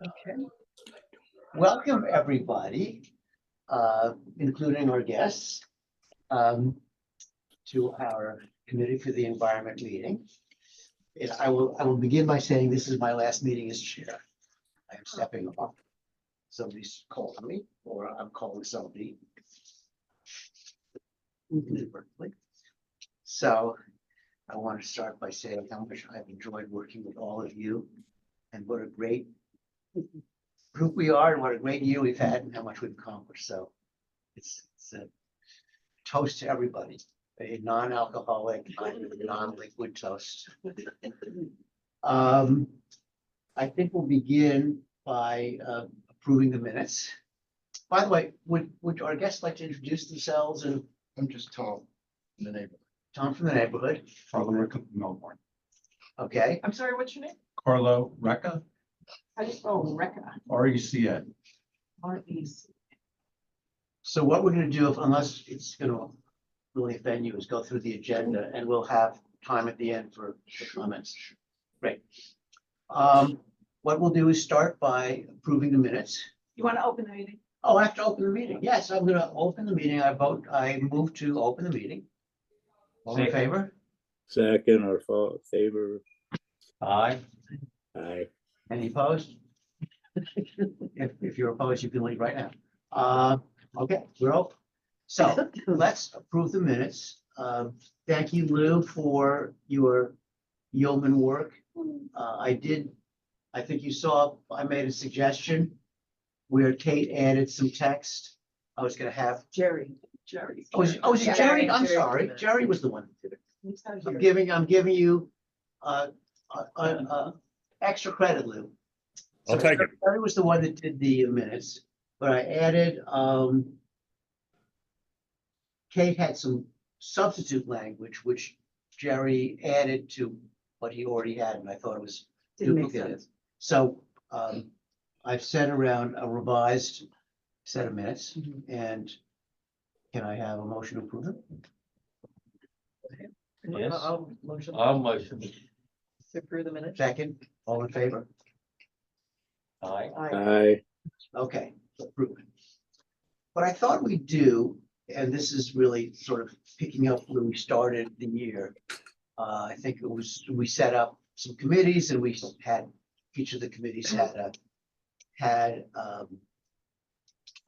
Okay. Welcome, everybody, including our guests, to our Committee for the Environment meeting. And I will begin by saying this is my last meeting as chair. I am stepping off. Somebody's calling me, or I'm calling somebody. So I want to start by saying how much I've enjoyed working with all of you, and what a great group we are, and what a great year we've had, and how much we've accomplished. So it's a toast to everybody, a non-alcoholic, non-liquid toast. I think we'll begin by approving the minutes. By the way, would our guests like to introduce themselves? And I'm just Tom in the neighborhood. Tom from the neighborhood. Father Rick of Melbourne. Okay. I'm sorry, what's your name? Carlo Recca, I just, oh, Recca. RECA. R-E-C. So what we're going to do, unless it's going to really offend you, is go through the agenda, and we'll have time at the end for comments. Great. What we'll do is start by approving the minutes. You want to open the meeting? Oh, I have to open the meeting. Yes, I'm going to open the meeting. I move to open the meeting. All in favor? Second or favor. Aye. Aye. Any opposed? If you're opposed, you can leave right now. Okay, we're open. So let's approve the minutes. Thank you, Lou, for your yeoman work. I think you saw, I made a suggestion where Kate added some text. I was gonna have, Jerry. oh, is it Jerry? I'm sorry. Jerry was the one who did it. I'm giving you, extra credit, Lou. I'll take it. Jerry was the one that did the minutes, but I added, Kate had some substitute language, which Jerry added to what he already had, and I thought it was Didn't make duplicative. sense. So, I've sent around a revised set of minutes, and can I have a motion to approve it? Yes. I'll motion I'll motion. to approve the minutes. Second, all in favor? Aye. Aye. Okay, approved. What I thought we'd do, and this is really sort of picking up where we started the year. I think it was, we set up some committees, and we had, each of the committees had an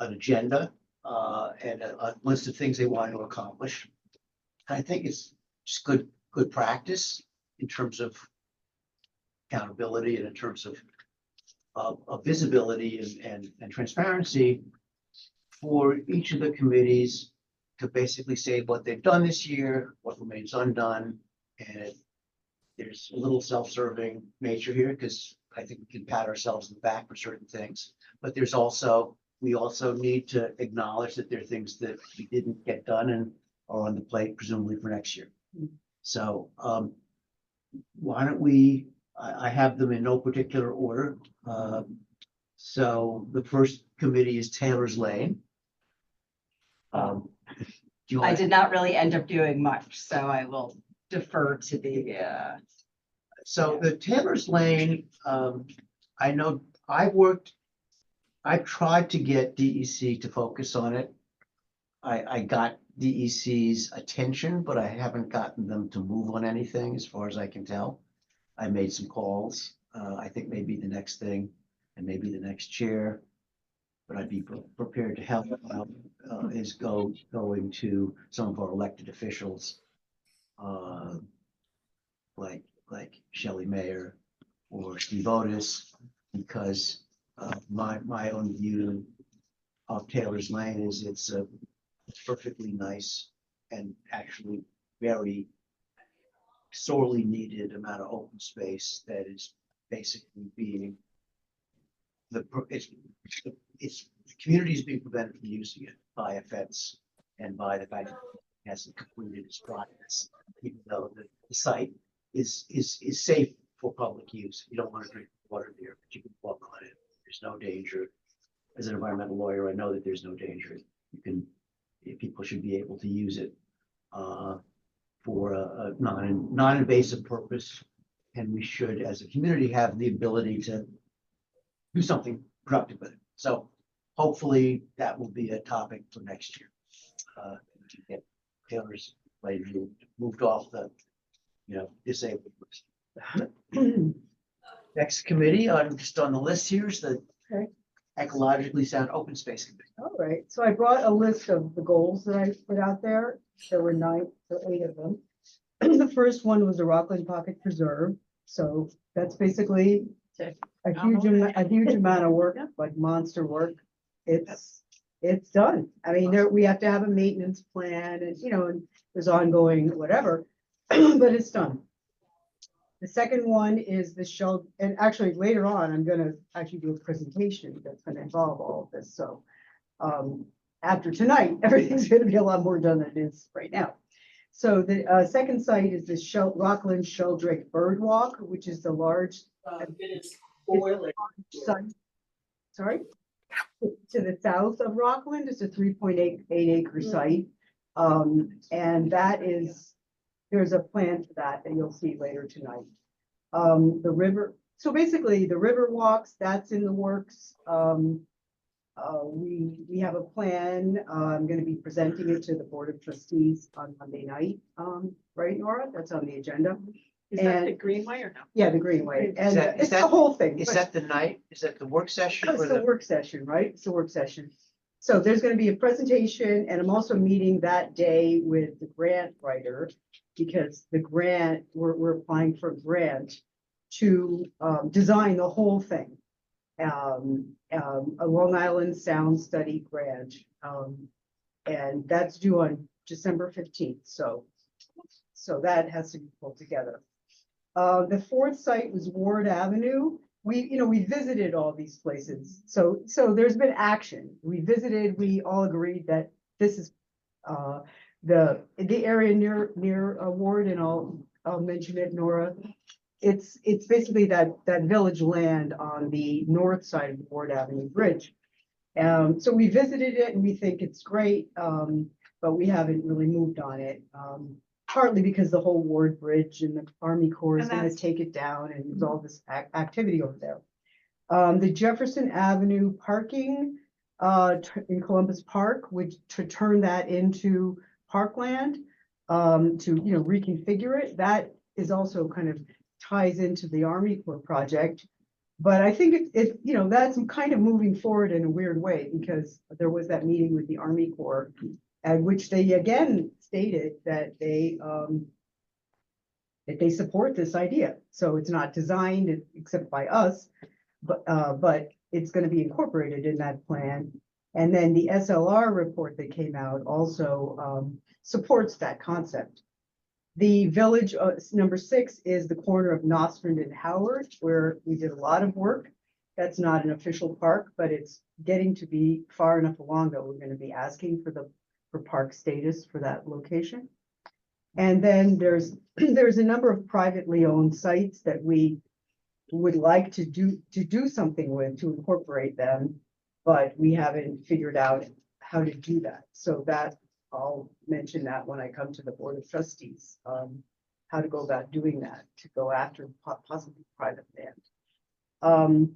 agenda and a list of things they wanted to accomplish. And I think it's just good practice in terms of accountability and in terms of visibility and transparency for each of the committees to basically say what they've done this year, what remains undone. And there's a little self-serving nature here, because I think we can pat ourselves in the back for certain things, but there's also, we also need to acknowledge that there are things that we didn't get done and are on the plate presumably for next year. So why don't we, I have them in no particular order. So the first committee is Taylor's Lane. Do you I want, did not really end up doing much, so I will defer to the, so the Taylor's Lane, I know I tried to get DEC to focus on it. I got DEC's attention, but I haven't gotten them to move on anything as far as I can tell. I made some calls. I think maybe the next thing, and maybe the next chair, but I'd be prepared to help is going to some of our elected officials, like Shelley Mayer or Steve Otis, because my own view of Taylor's Lane is it's a perfectly nice and actually very sorely needed amount of open space that is basically being the community is being prevented from using it by a fence and by the fact that it hasn't completed its process, even though the site is safe for public use. You don't want to drink water there, but you can walk on it. There's no danger. As an environmental lawyer, I know that there's no danger. People should be able to use it for a non-invasive purpose, and we should, as a community, have the ability to do something productive with it. So hopefully that will be a topic for next year. To get Taylor's Lane moved off the, disabled list. Next committee, I'm just on the list here is the Okay. Ecologically Sound Open Space Committee. All right, so I brought a list of the goals that I put out there. There were 8 of them. The first one was the Rockland Pocket Preserve. So that's basically a huge amount of work, like monster work. It's done. I mean, we have to have a maintenance plan and, and there's ongoing whatever, but it's done. The second one is the shell, and actually later on, I'm gonna actually do a presentation that's gonna involve all of this. So after tonight, everything's gonna be a lot more done than it is right now. So the second site is the Rockland Sheldrake Bird Walk, which is the large site. Sorry, to the south of Rockland. It's a 3.88 acre site, and that is there's a plan for that you'll see later tonight. The river. So basically, the river walks that's in the works. We have a plan. I'm going to be presenting it to the Board of Trustees on Monday night. Right, Nora? That's on the agenda. Is that the Greenway or no? Yeah, the Greenway. And Is it's that- the whole thing. Is but- that the night? Is that the work session? It's or the work session, right? It's the work session. So there's going to be a presentation and I'm also meeting that day with the grant writer because the grant, we're applying for a grant to design the whole thing. A Long Island Sound Study grant. And that's due on December 15th. So that has to be pulled together. The fourth site was Ward Avenue. We visited all these places. So there's been action. We visited, we all agreed that this is the area near Ward, and I'll mention it, Nora. It's basically that village land on the north side of the Ward Avenue Bridge. So we visited it and we think it's great, but we haven't really moved on it. Partly because the whole Ward Bridge and the Army Corps is And going to that's- take it down and there's all this activity over there. The Jefferson Avenue parking in Columbus Park, which to turn that into parkland, to reconfigure it, that is also kind of ties into the Army Corps project. But I think that's kind of moving forward in a weird way because there was that meeting with the Army Corps at which they again stated that they support this idea. So it's not designed except by us, but it's going to be incorporated in that plan. And then the SLR report that came out also supports that concept. The village number 6 is the corner of Nostrand and Howard, where we did a lot of work. That's not an official park, but it's getting to be far enough along that we're going to be asking for park status for that location. And then there's a number of privately owned sites that we would like to do something with, to incorporate them, but we haven't figured out how to do that. So that I'll mention that when I come to the Board of Trustees, how to go about doing that, to go after possibly private land.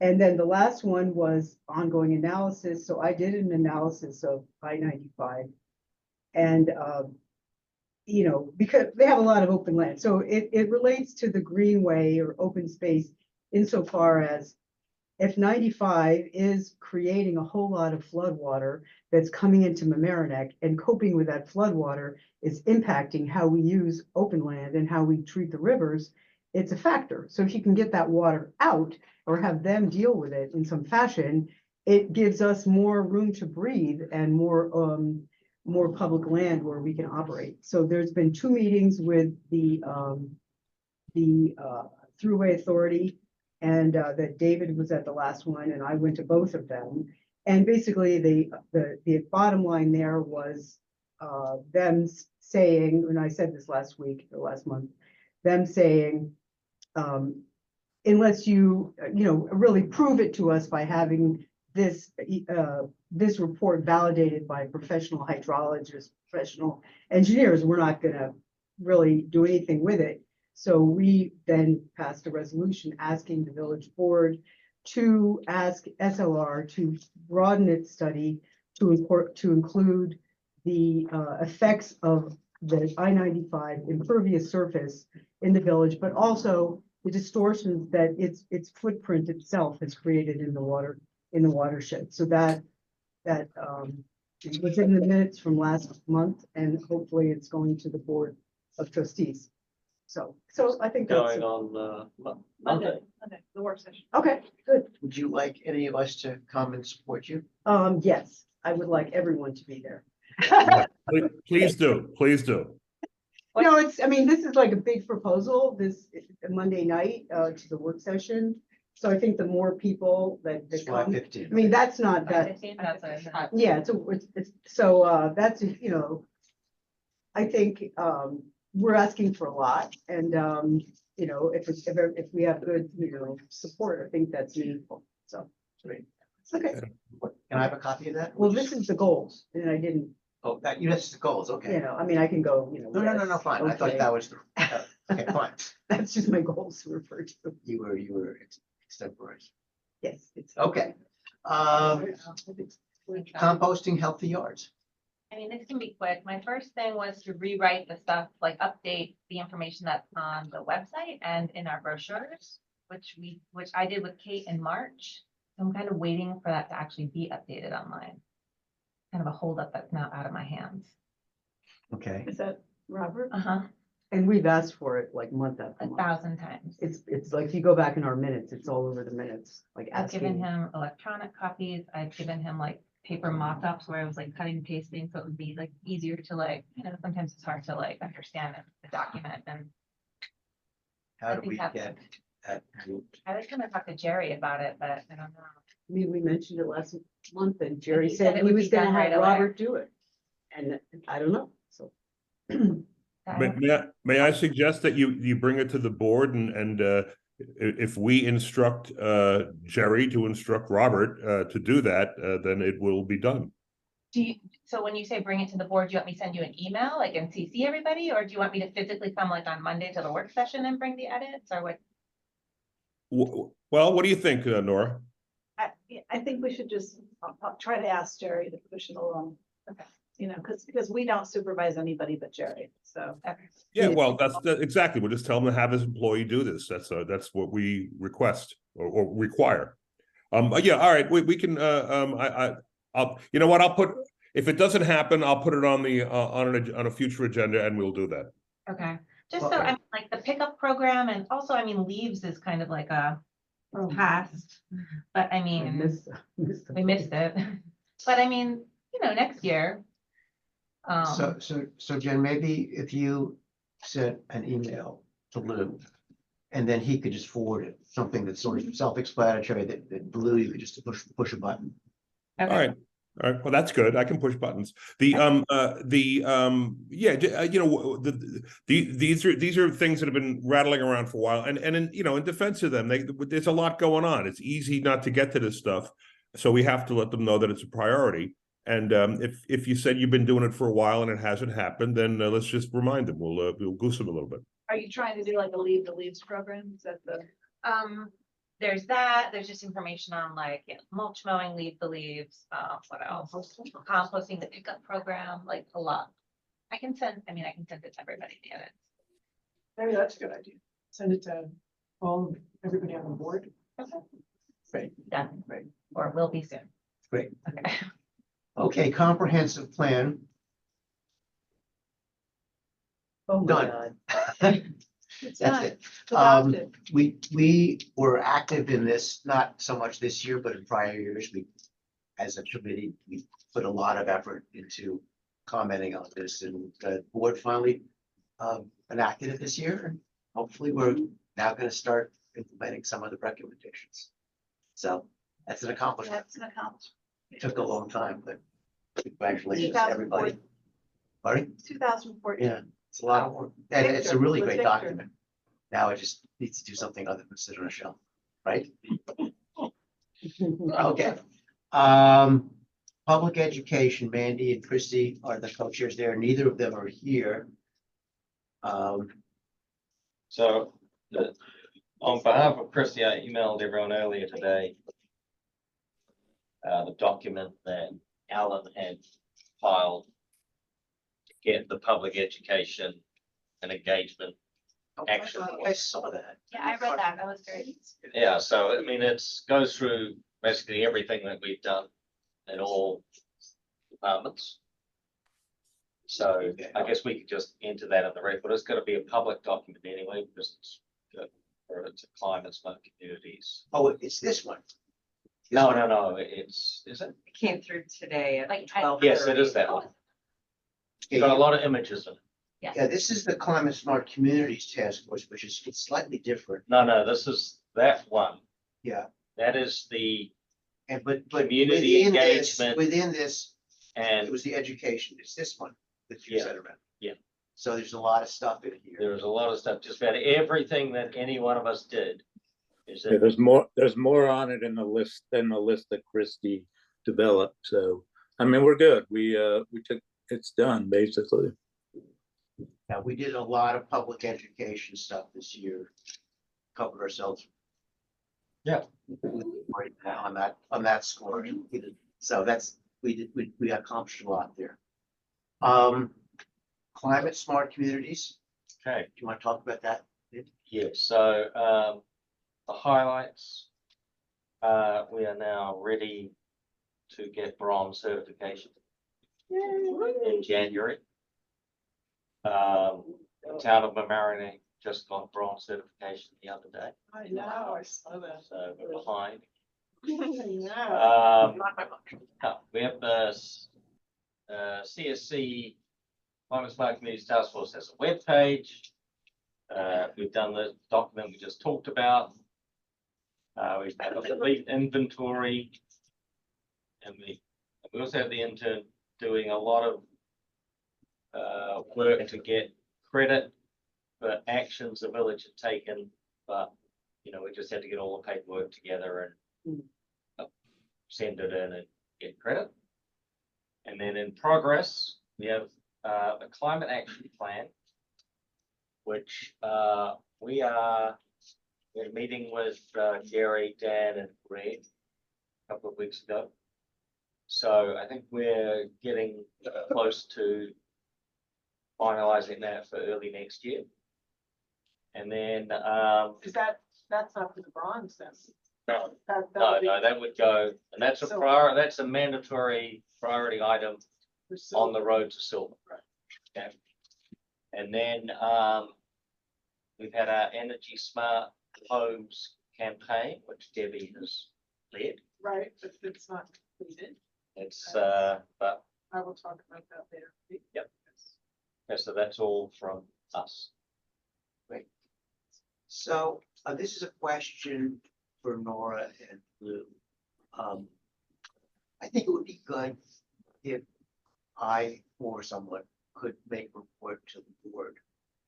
And then the last one was ongoing analysis. So I did an analysis of I-95 and, because they have a lot of open land. So it relates to the greenway or open space insofar as if 95 is creating a whole lot of floodwater that's coming into Mamaroneck, and coping with that floodwater is impacting how we use open land and how we treat the rivers, it's a factor. So if you can get that water out or have them deal with it in some fashion, it gives us more room to breathe and more public land where we can operate. So there's been 2 meetings with the Thruway Authority, and that David was at the last one, and I went to both of them. And basically, the bottom line there was them saying, and I said this last week or last month, them saying, unless you really prove it to us by having this report validated by professional hydrologists, professional engineers, we're not going to really do anything with it. So we then passed a resolution asking the village board to ask SLR to broaden its study to include the effects of the I-95 impervious surface in the village, but also the distortions that its footprint itself has created in the watershed. So that was in the minutes from last month, and hopefully it's going to the Board of Trustees. So I think that's, Going on, Monday, the work session. okay, good. Would you like any of us to come and support you? Yes, I would like everyone to be there. Please do, please do. No, I mean, this is like a big proposal, this Monday night, to the work session. So I think the more people that July come, 15th. I mean, that's not that, yeah, that's, you know, I think, we're asking for a lot, and, you know, if we have good, you know, support, I think that's meaningful, so. Great. Okay, Can I have a copy of that? well, this is the goals, and I didn't, Oh, that's the goals, you okay. know, I mean, I can go, you know. No, yes, fine. I thought okay. that was the, okay, fine. That's just my goals to refer to, You were extemporaneous. yes, it's. Okay. Composting healthy yards. I mean, this can be quick. My first thing was to rewrite the stuff, like update the information that's on the website and in our brochures, which I did with Kate in March. So I'm kind of waiting for that to actually be updated online. Kind of a holdup that's now out of my hands. Okay. Is that Robert? And we've asked for it like month after month. 1,000 times. It's like, if you go back in our minutes, it's all over the minutes, like I've given asking. him electronic copies. I've given him like paper mock-ups where I was like cutting and pasting, so it would be like easier to like, you know, sometimes it's hard to like understand the document. And How I do think we that's- get that? I was gonna talk to Jerry about it, but I don't know. I mean, we mentioned it last month, and Jerry he said said it he would was be gonna done right have away. Robert do it. And I don't know, so. I don't- May I suggest that you bring it to the board and if we instruct Jerry to instruct Robert to do that, then it will be done. So when you say bring it to the board, do you want me to send you an email, like, and CC everybody, or do you want me to physically come like on Monday to the work session and bring the edits, or what? Well, what do you think, Nora? I think we should just, I'll try to ask Jerry to push it along. Okay. You know, because we don't supervise anybody but Jerry, so. Okay. Yeah, well, that's exactly. We'll just tell him to have his employee do this. That's what we request or require. Yeah, all right. We can. I'll. You know what? I'll put. If it doesn't happen, I'll put it on the on a future agenda, and we'll do that. Okay, just so Okay. I mean, like the pickup program, and also, I mean, leaves is kind of like a past, but I I mean, missed we missed it. But I mean, you know, next year. So Jen, maybe if you sent an email to Lou, and then he could just forward it, something that's sort of self-explanatory that Lou, you could just push a button. All right. All right. Well, that's good. I can push buttons. Yeah. You know, these are things that have been rattling around for a while, and in, you know, in defense of them, there's a lot going on. It's easy not to get to this stuff, so we have to let them know that it's a priority. And if you said you've been doing it for a while and it hasn't happened, then let's just remind them. We'll goose them a little bit. Are you trying to do like a Leave the Leaves program? Is that the? There's that. There's just information on like, you know, mulch mowing, leave the leaves. What else? Composting, the pickup program, like a lot. I can send it to everybody the edits. Maybe that's a good idea. Send it to everybody on the board. Okay. Great. Done. Great. Or will be soon. Great. Okay. Okay, comprehensive plan, Oh, my done. God. It's That's done. it. It's adopted. We were active in this, not so much this year, but in prior years, as a committee, we put a lot of effort into commenting on this, and the board finally enacted it this year, and hopefully we're now gonna start implementing some of the recommendations. So that's an accomplishment. That's an accomplishment. It took a long time, but congratulations to everybody. Pardon? 2014. Yeah, it's a lot of work, and it's a really great Victor. document. Now it just needs to do something other than sit on a shelf, right? Okay. Public education, Mandy and Christy are the co-chairs there. Neither of them are here. So On behalf of Christie, I emailed everyone earlier today the document that Alan had filed to get the public education and engagement action. I saw that. Yeah, I read that. That was great. Yeah, so I mean, goes through basically everything that we've done in all departments. So I guess we could just enter that in the record. It's gonna be a public document anyway, because it's a climate smart communities. Oh, it's this one. No, is it? It came through today at Like, 12:30. Yes, it is that one. It's got a lot of images in it. Yeah, this is the Climate Smart Communities Task Force, which is, it's slightly different. No, this is that one. Yeah, That is the, and but Community within this- engagement. Within this, and it was the education. It's this one that you Yeah, said around. yeah. So there's a lot of stuff in here. there's a lot of stuff, just about everything that any one of us did. Is Yeah, that, there's more on it in the list than the list that Christie developed. So, I mean, we're good. We took, it's done basically. Now, we did a lot of public education stuff this year. Covered ourselves. Yeah. On that score. So that's, we accomplished a lot there. Climate smart communities, okay, do you want to talk about that? yeah, so, the highlights. We are now ready to get bronze certification in January. The town of Mamaroneck just got bronze certification the other day, I know, I saw that. so we're behind. Yeah. We have the CSC Climate Smart Communities Task Force has a webpage. We've done the document we just talked about. We've had a complete inventory. And we also have the intern doing a lot of work to get credit for actions the village had taken, but we just had to get all the paperwork together and send it in and get credit. And then in progress, we have a climate action plan, which we're meeting with Gary, Dan, and Greg a couple of weeks ago. So I think we're getting close to finalizing that for early next year. And then Is that's not for the bronze then? no, That would be that would go, and that's So- that's a mandatory priority item for on silver. the road to silver. Okay. And then we've had our Energy Smart Homes campaign, which Debbie has led. Right, but it's not completed. It's but I will talk about that later. Yep. yeah, so that's all from us. So this is a question for Nora and Lou. I think it would be good if I or someone could make a report to the board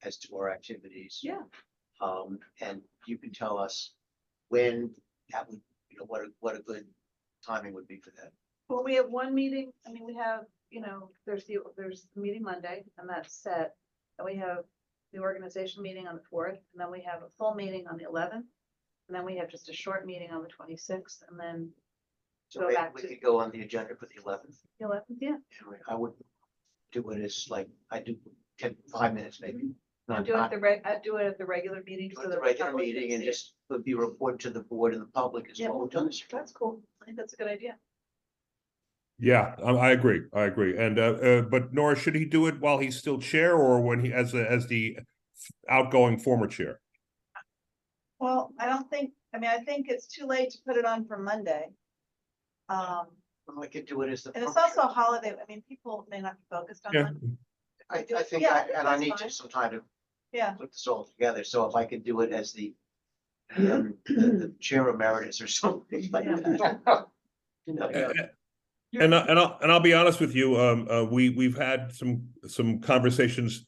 as to our activities. Yeah. And you can tell us when that would, what a good timing would be for that. Well, we have one meeting, I mean, we have, there's the meeting Monday, and that's set. And we have the organization meeting on the 4th, and then we have a full meeting on the 11th. And then we have just a short meeting on the 26th, and then So Go maybe back we to- could go on the agenda for the 11th. the 11th, yeah. And I would do it as like, I do 5 minutes maybe. And Not- do it not- do it at the regular meeting. do so it at that the regular public can meeting and see it. just would be a report to the board and the public as Yeah. well. We've done this. That's cool. I think that's a good idea. Yeah, I agree. And but Nora, should he do it while he's still chair or when he as the outgoing former chair? Well, I think it's too late to put it on for Monday. Well, I could do it as the. And it's function. also a holiday. I mean, people may not be focused on Yeah. Monday. I think, Yeah, and I that's need fine. some time to Yeah. put this all together. So if I could do it as the chair emeritus or something like that. And I'll be honest with you. We've had some conversations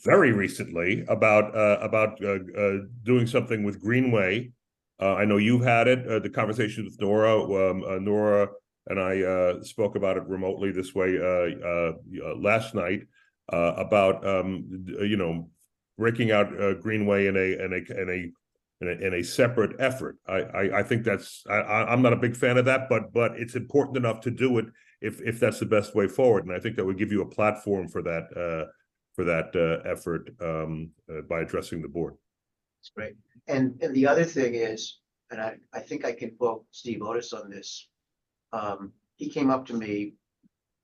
very recently about doing something with Greenway. I know you've had it. The conversation with Nora. Nora and I spoke about it remotely this way last night about breaking out Greenway in a in a separate effort. I think that's, I'm not a big fan of that, but it's important enough to do it if that's the best way forward. And I think that would give you a platform for that effort by addressing the board. It's great. And the other thing is, and I think I can quote Steve Otis on this. He came up to me,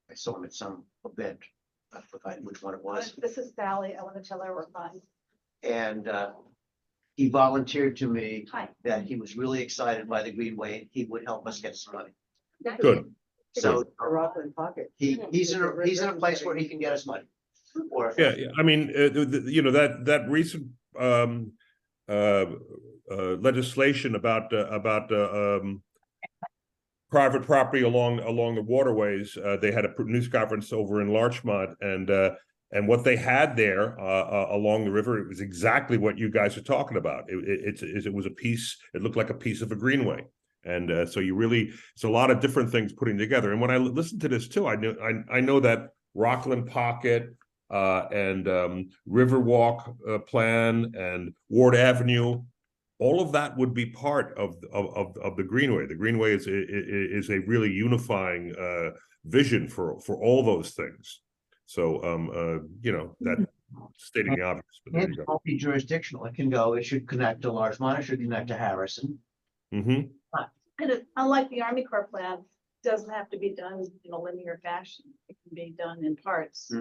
I saw him at some event, I forgot which one it was, This is Sally. I want to tell her we're fine. and he volunteered to me Hi. that he was really excited by the Greenway, and he would help us get some money. Good. So A Rockland pocket. he's in a place where he can get us money. Or Yeah, I mean, you know, that recent legislation about private property along the waterways. They had a news conference over in Larchmont, and what they had there along the river, it was exactly what you guys are talking about. It was a piece. It looked like a piece of a greenway, and so you really, it's a lot of different things putting together. And when I listened to this too, I know that Rockland Pocket and Riverwalk plan and Ward Avenue, all of that would be part of the Greenway. The Greenway is a really unifying vision for all those things. So you know, that stating the obvious. But there it's you go. multi-jurisdictional. It can go, it should connect to Larchmont, it should connect to Harrison. Mm-hmm. And unlike the Army Corps plan, it doesn't have to be done in a linear fashion. It can be done in parts.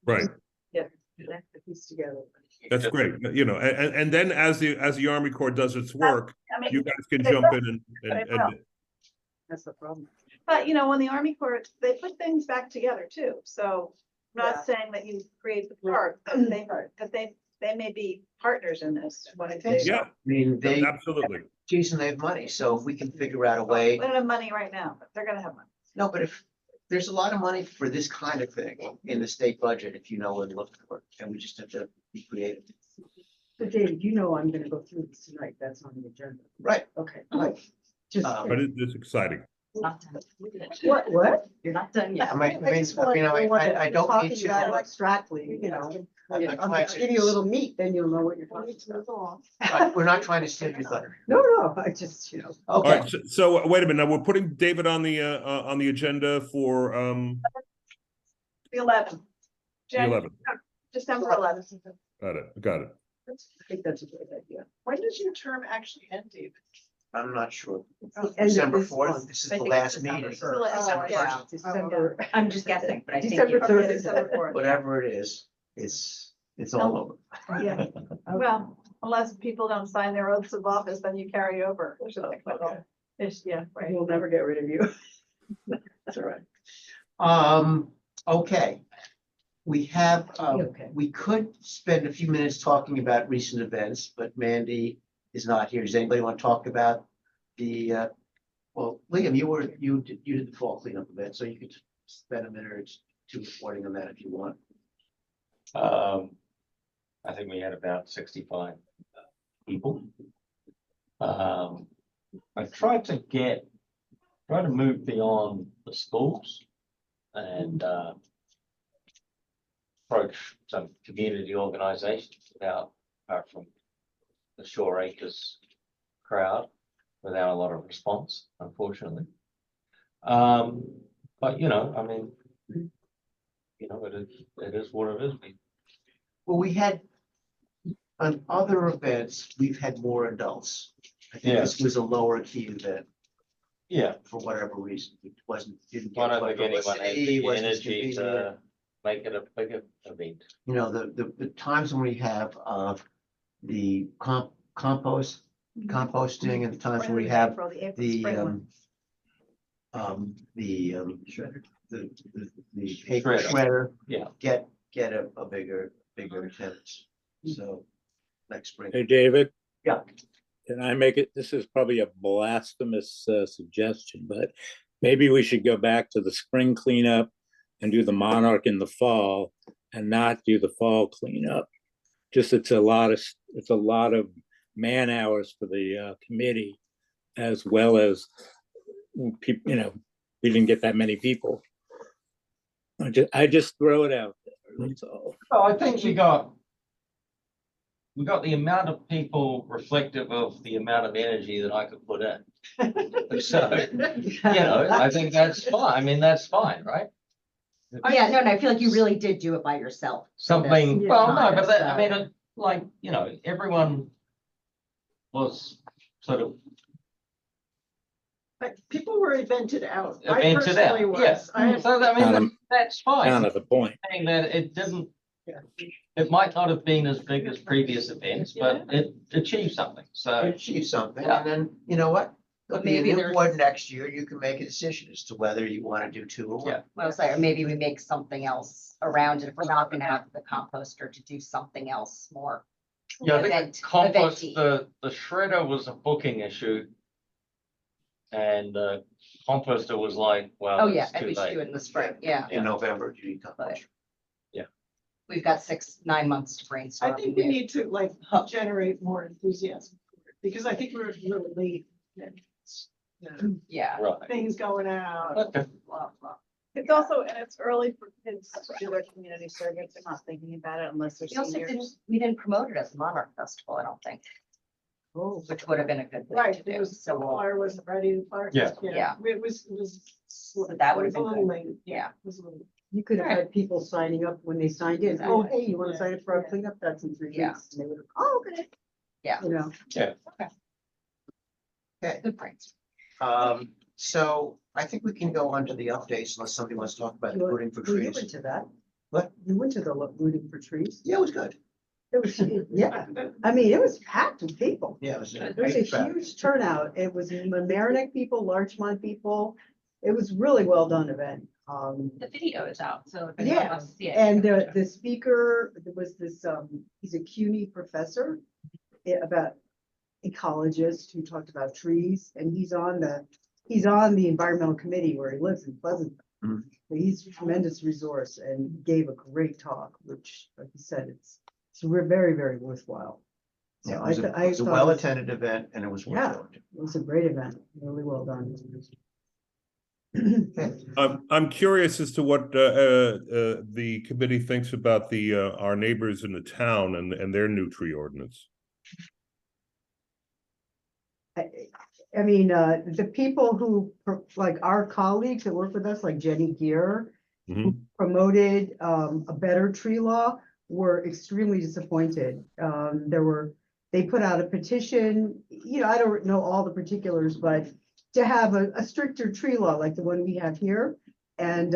Right. Yeah, connect the piece together. That's great. You know, and then as the Army Corps does its work, I mean, you guys can they jump will. in and That's the problem. But you know, when the Army Corps, they put things back together too. So I'm not saying that you create the park, but they may be partners in this. What I think. yeah, I mean, they, absolutely. Jason, they have money, so if we can figure out a way, They don't have money right now, but they're gonna have money. no, but if there's a lot of money for this kind of thing in the state budget, if you know where to look for it, and we just have to be creative. So David, you know I'm gonna go through this tonight. That's on the agenda. Right. Okay. Right. Just. But it's exciting. Not done. What? You're not done yet. I don't need to. Abstractly, you know. I'm I'll trying give you a little meat, then you'll know what you're talking about. We're not trying to steal your thunder. No, I just, you know. All Okay, right. So wait a minute. Now we're putting David on the agenda for The 11th. the 11th. December 11th. Got it. I think that's a great idea. When does your term actually end, David? I'm not sure. End of December this 4th, month. this is I the think it's last December meeting. first. December Yeah, 1st. December. I'm just guessing, but I think December you're. third. December 4th. Whatever it is, it's all over. Yeah, well, unless people don't sign their oaths of office, then you carry over. or something. Okay. Yeah, right. We'll never get rid of you. That's all right. Okay. We have, Okay. we could spend a few minutes talking about recent events, but Mandy is not here. Does anybody want to talk about the, well, Liam, you did the fall cleanup event, so you could spend a minute or two reporting on that if you want. I think we had about 65 people. I tried to move beyond the schools and approach some community organizations apart from the Shore Acres crowd without a lot of response, unfortunately. But you know, I mean, you know, it is what it is. Well, we had, on other events, we've had more adults. I think Yeah. this was a lower key event Yeah, for whatever reason. It didn't I get don't think anyone has publicity, the wasn't as energy convenient. to make it a bigger event. You know, the times when we have the composting and the times when we have the paper Shredder. shredder. Yeah. Get a bigger attendance. So next spring. Hey, David? Yeah. Can I make it, this is probably a blasphemous suggestion, but maybe we should go back to the spring cleanup and do the Monarch in the fall and not do the fall cleanup. Just it's a lot of man hours for the committee, as well as people, you know, we didn't get that many people. I just throw it out there, that's all. Well, I think we got we got the amount of people reflective of the amount of energy that I could put in. So, I think that's fine. I mean, that's fine, right? Yeah, no, I feel like you really did do it by yourself. Something, Yeah. well, no, but that, I So- mean, like, everyone was sort of But people were evented out. I evented out, personally yeah. was. I- So, I mean, that's fine. Kind of the point. Saying that it didn't, Yeah. it might not have been as big as previous events, but it achieved something, so. Achieve something, Yeah. and then, you know what? There'll be a Maybe new there's- board next year, you can make a decision as to whether you want to do two or one. Yeah. I was like, or maybe we make something else around it. If we're not gonna have the composter to do something else more. Yeah, I think event- the compost, eventy. the shredder was a booking issue. And the composter was like, well, Oh, yeah, it's and too we should do it late. in the spring. Yeah, In November, you need compost. we've got 9 months to I brainstorm. think we need to like Huh. generate more enthusiasm for it, because I think we're really late. and it's, Yeah. Right. Things going out, Okay. blah, blah. It's also, and it's early for kids to do their community service. They're not thinking about it unless they're We also didn't, seniors. we didn't promote it as a Monarch Festival, I don't think, Oh, which would have been a good thing right, to it do. was, So the we'll, choir wasn't ready, the choir. Yeah. Yeah. It was. So that would it have was a been little good. late. Yeah. It was a little. You could have had people signing up when they signed in. Oh, hey, you want to Yeah. sign up for our Yeah. cleanup? That's in 3 Yeah. weeks. And they would have, oh, okay. Yeah. You know, good brainstorm. So I think we can go on to the updates unless somebody wants to talk about the rooting for well, you trees. went to that. What? You went to the rooting for trees. Yeah, it was good. It was, yeah, I mean, it was packed with people. Yeah, it was. It was a huge turnout. It was Mamaroneck people, Larchmont people. It was really well done event. The video is out, so. if Yeah, anyone wants to see it, and you can watch it. the speaker was this, he's a CUNY professor about ecologist who talked about trees, and he's on the environmental committee where he lives in Pleasant. Mhm. He's a tremendous resource and gave a great talk, which, like you said, it's very, very worthwhile. So Yeah, I it thought was it a was- well-attended event and it was worth Yeah. going to. It was a great event, really well done. I'm curious as to what the committee thinks about our neighbors in the town and their new tree ordinance. I mean, the people who, like our colleagues that work with us, like Jenny Gear, who promoted a better tree law, were extremely disappointed. They put out a petition, I don't know all the particulars, but to have a stricter tree law like the one we have here. And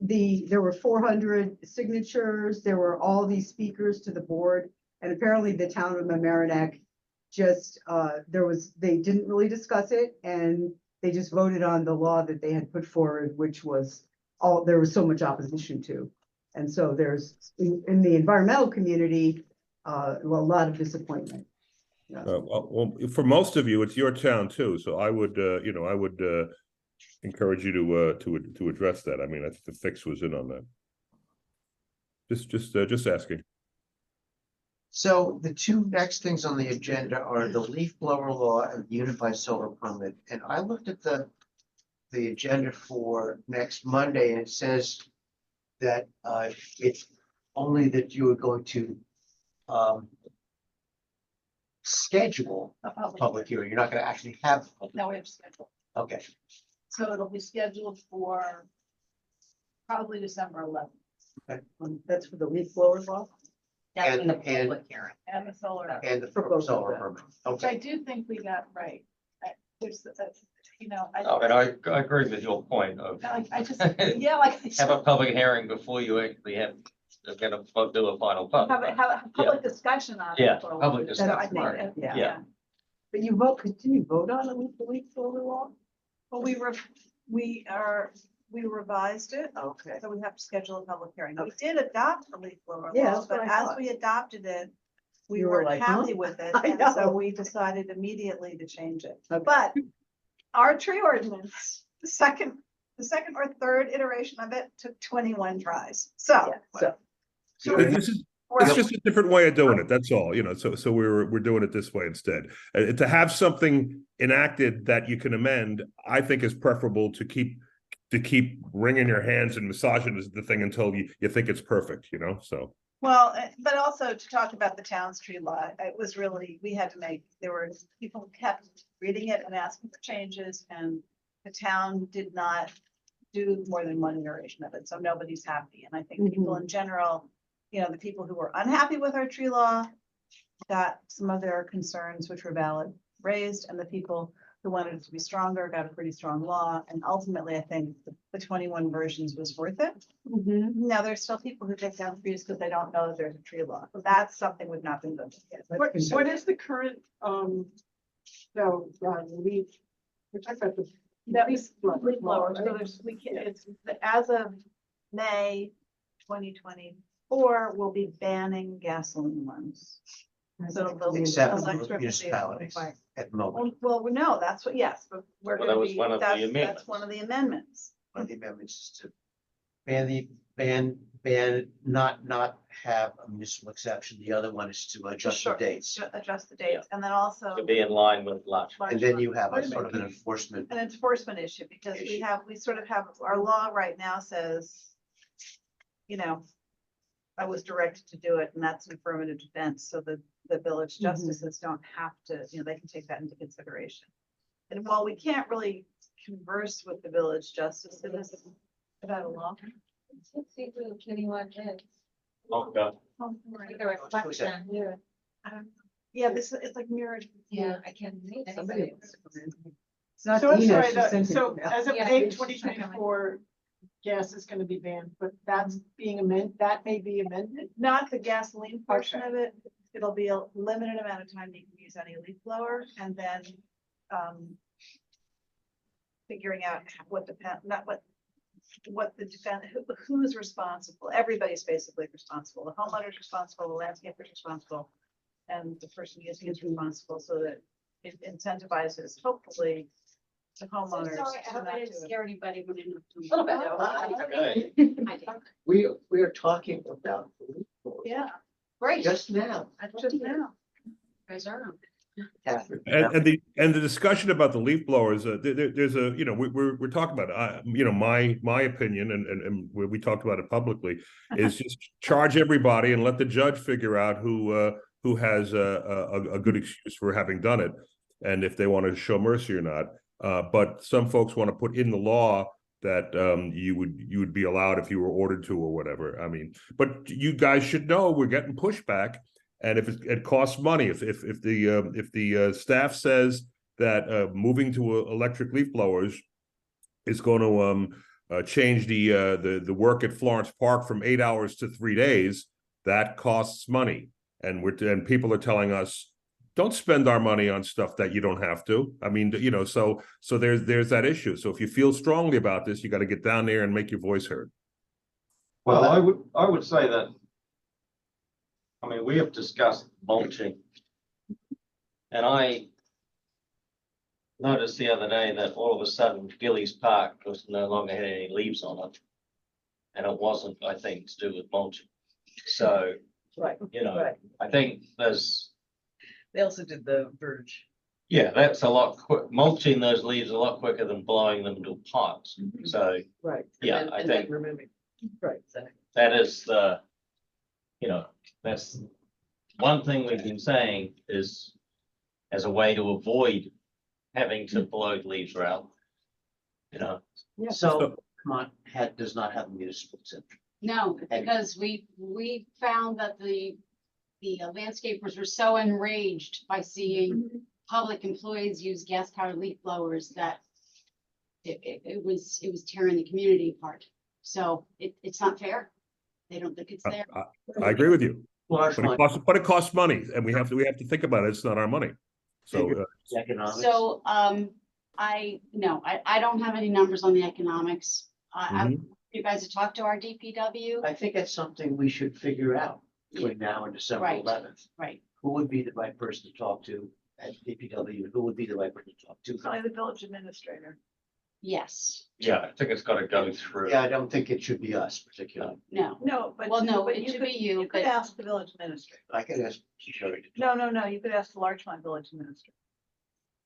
there were 400 signatures, there were all these speakers to the board, and apparently the town of Mamaroneck just, they didn't really discuss it, and they just voted on the law that they had put forward, which was there was so much opposition to. And so there's, in the environmental community, a lot of disappointment. Well, for most of you, it's your town too, so I would encourage you to address that. I mean, I think the fix was in on that. Just asking. So the two next things on the agenda are the leaf blower law and the unified solar permit. And I looked at the agenda for next Monday, and it says that it's only that you are going to schedule A a public hearing. You're not going to actually have. a public- No, we have scheduled. Okay, So it'll be scheduled for probably December 11th, That's for the leaf blower law. That's in the And- public hearing. and the solar. and the Proposal solar then. permit. Which I Okay, do think we got right. There's, Oh, and I agree with your point of I just, yeah, like. have a public hearing before you actually do a final vote. Have a public discussion on it. Yeah, for a public while. So I discussion, think right. that- Yeah. Yeah. But didn't you vote on the leaf blower law? Well, we revised it, Okay. so we have to schedule a public hearing. We Okay. did adopt the leaf blower Yeah, law, that's what but I as thought. we adopted it, we You were weren't like, happy huh? with it, I and so know. we decided immediately to change it. Okay. But our tree ordinance, the second or third iteration of it took 21 tries. So. So, It's just a different way of doing it. That's all, so we're doing it this way instead. To have something enacted that you can amend, I think is preferable to keep wringing your hands and massaging the thing until you think it's perfect, so. Well, but also to talk about the town's tree law, it was really, we had to make, there were, people kept reading it and asking for changes, and the town did not do more than one iteration of it, so nobody's happy, and I think people in general, you know, the people who were unhappy with our tree law got some of their concerns, which were valid, raised, and the people who wanted it to be stronger got a pretty strong law, and ultimately, I think the 21 versions was worth it. Now, there's still people who take down trees because they don't know that there's a tree law. That's something we've not been doing yet. What is the current, so, leaf, we're talking about the. That was leaf blowers, so there's, we can, it's, as of May 2024, we'll be banning gasoline ones. So the Except for electric municipalities vehicles. at the moment. Well, we know, that's what, yes, but we're Well, that gonna was be, one of the that's amendments. one of the amendments. One of the amendments is to not have a municipal exception. The other one is to adjust the Sure. dates. Adjust the dates, and then also. To be in line with large. And then you have a Wait a sort of an minute. enforcement. An enforcement issue, because we sort of have, our law right now says, you know, I was directed to do it, and that's an affirmative defense, so the village justices don't have to, you know, they can take that into consideration. And while we can't really converse with the village justices about a law. Okay. The reflection. Yeah, this, it's like mirrored. Yeah, I can see. Somebody wants to come in. It's not So I'm Dina, sorry, she that- sent it so out. as of Yeah. May 2024, gas is gonna be banned, but that's being amended, that may be amended. Not the gasoline portion of it. It'll be a limited amount of time you can use any leaf blower, and then, figuring out what not what the defense, who's responsible. Everybody's basically responsible. The homeowner's responsible, the landscaper's responsible, and the person using is responsible, so that it incentivizes, hopefully, the homeowners. Sorry, I to hope not I didn't do it. scare anybody. But Little bit. Okay. We are talking about. Yeah, Great. Just now. just now. Guys are. Catherine. And the discussion about the leaf blowers, there's a, you know, we're talking about, you know, my opinion, and we talked about it publicly, is just charge everybody and let the judge figure out who has a good excuse for having done it, and if they want to show mercy or not. But some folks want to put in the law that you would be allowed if you were ordered to or whatever. I mean, but you guys should know we're getting pushback. And if it costs money, if the staff says that moving to electric leaf blowers is going to change the work at Florence Park from 8 hours to 3 days, that costs money. And people are telling us, don't spend our money on stuff that you don't have to. I mean, you know, so there's that issue. So if you feel strongly about this, you got to get down there and make your voice heard. Well, I would say that, I mean, we have discussed mulching. And I noticed the other day that all of a sudden Gillies Park was no longer had any leaves on it. And it wasn't, I think, to do with mulching. So, Right. you know, Right. I think there's, They also did the verge. yeah, that's a lot quick, mulching those leaves a lot quicker than blowing them to pots. So, Right. yeah, I think Removing. Right. that is the, you know, that's one thing we've been saying is as a way to avoid having to blow leaves around. You know, So, Vermont does not have a municipal exemption. No, because we found that the landscapers were so enraged by seeing public employees use gas powered leaf blowers that it was tearing the community apart. So it's not fair. They don't think it's fair. I agree with you, Large but it costs money, and we have to think about it. It's not our money. So economics. So I don't have any numbers on the economics. You guys have talked to our DPW, I think it's something we should figure out between now and December Right. 11th. right? Who would be the right person to talk to at DPW? Who would be the right person to talk to? Probably the village administrator. Yes, yeah, I think it's got to go through. Yeah, I don't think it should be us particularly. no, No, but. Well, no, but it you should could- be you, You could but- ask the village administrator. I could ask Sherry. No, you could ask the Larchmont village administrator.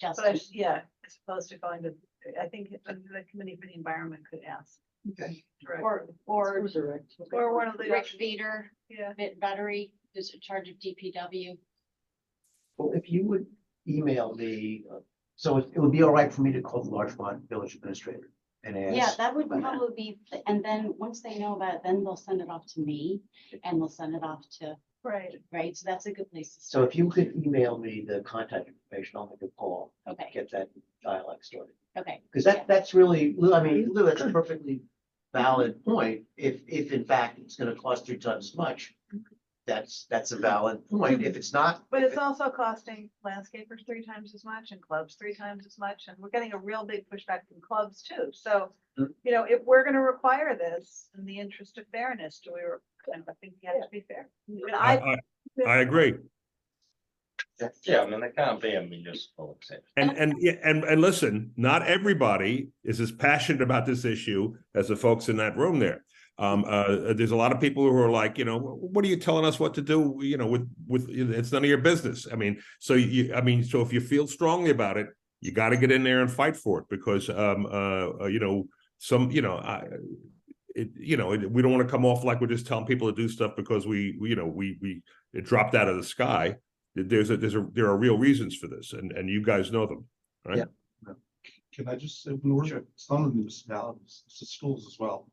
But Justin. yeah, as opposed to going to, I think the committee for the environment could ask. Okay. Or one of the. Rick Vader, Yeah. Battery, who's in charge of DPW. Well, if you would email me, so it would be all right for me to call the Larchmont Village Administrator and ask. Yeah, that would about probably be, and then once they know about it, then they'll send it off to me and they'll send it off to, Right. right? So that's a good place to So start. if you could email me the contact information, I'll make a call, Okay, get that dialogue started. okay. Because that's really, Lou, I mean, Lou, that's a perfectly valid point. If in fact it's gonna cost 3 times as much, that's a valid point. If it's not. But it's also costing landscapers 3 times as much and clubs 3 times as much, and we're getting a real big pushback from clubs too. So, Mhm. you know, if we're gonna require this in the interest of fairness, I think we have to be fair. I mean, I agree. Yeah, I mean, there can't be a municipal exception. And listen, not everybody is as passionate about this issue as the folks in that room there. There's a lot of people who are like, what are you telling us what to do? With it's none of your business. I mean, so if you feel strongly about it, you got to get in there and fight for it because, we don't want to come off like we're just telling people to do stuff because it dropped out of the sky. There are real reasons for this, and you guys know them, right? Yeah. Can I just say, when we're, it's not only municipalities, it's the schools as well,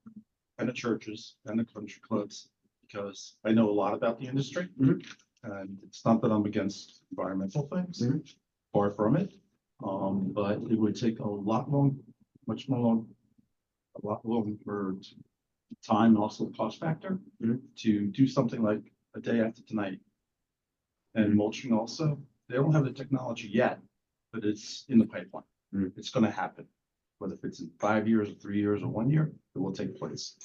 and the churches and the country clubs, because I know a lot about the industry. Mhm. And it's not that I'm against environmental things, Mhm. far from it. But it would take a lot longer time and also the cost factor Mhm. to do something like a day after tonight. And mulching also, they don't have the technology yet, but it's in the pipeline. Mhm. It's gonna happen. Whether it's in 5 years or 3 years or 1 year, it will take place.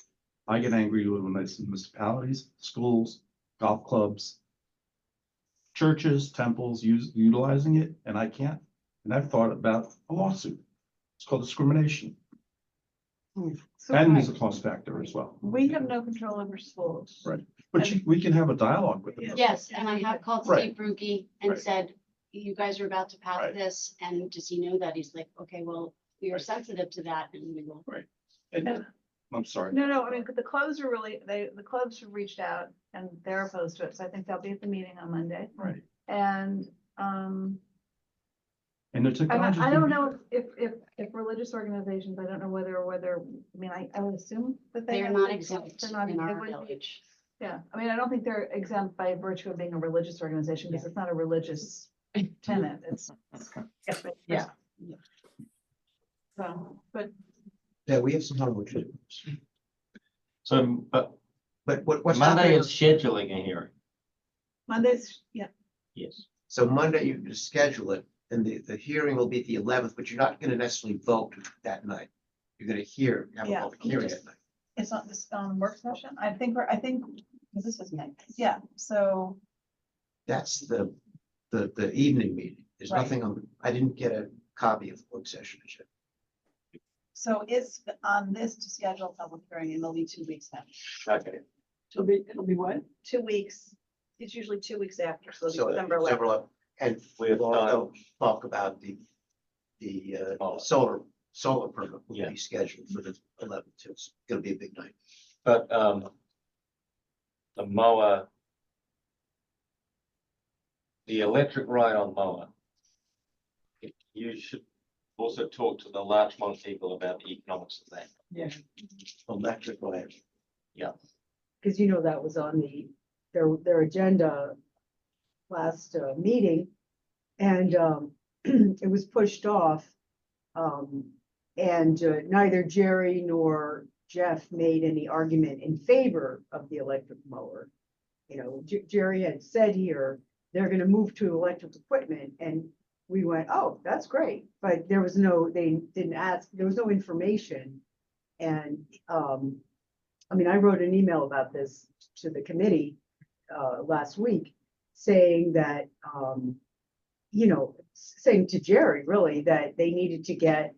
I get angry when I see municipalities, schools, golf clubs, churches, temples utilizing it, and I can't. And I've thought about a lawsuit. It's called discrimination. So And there's a cost factor as well. we have no control over schools. Right. But we can have a dialogue with them. Yes, and I have called Right. Steve Brugge and Right. said, you guys are about to pass Right. this, and does he know that? He's like, okay, well, we are Right. sensitive to that, and we will. And I'm sorry. No, I mean, the clubs are really, the clubs have reached out and they're opposed to it, so I think they'll be at the meeting on Monday. Right. And, And the technology. I don't know if religious organizations, I don't know whether, I mean, I would assume that They are have- not exempt they're not- in they our wouldn't be- village. Yeah, I mean, I don't think they're exempt by virtue of being a religious organization, because it's not a religious tenant, it's. Yeah. So, but Yeah, we have some homework to do. So, but But what's Monday happening? is scheduling a hearing. Mondays, yeah, Yes. So Monday, you can schedule it, and the hearing will be the 11th, but you're not gonna necessarily vote that night. You're gonna have a Yeah, public you hearing just- that night. it's not this work session, I think, this is next, yeah, so. That's the evening meeting. There's Right. nothing I didn't get a copy of the work session yet. So it's on this to schedule a public hearing, and it'll be 2 weeks then. Okay. It'll be what? 2 weeks. It's usually 2 weeks after, so So December 11th. 11th. And We have we'll also talk about the solar permit will Yeah. be scheduled for the 11th too. It's gonna be a big night. But, the mower, the electric ride-on mower, you should also talk to the Larchmont people about the economics of that. Electric light. Because that was on their agenda last meeting, and it was pushed off. And neither Jerry nor Jeff made any argument in favor of the electric mower. Jerry had said here, they're gonna move to electric equipment, and we went, oh, that's great, but they didn't ask, there was no information. And, I mean, I wrote an email about this to the committee, last week, saying that, saying to Jerry, really, that they needed to get,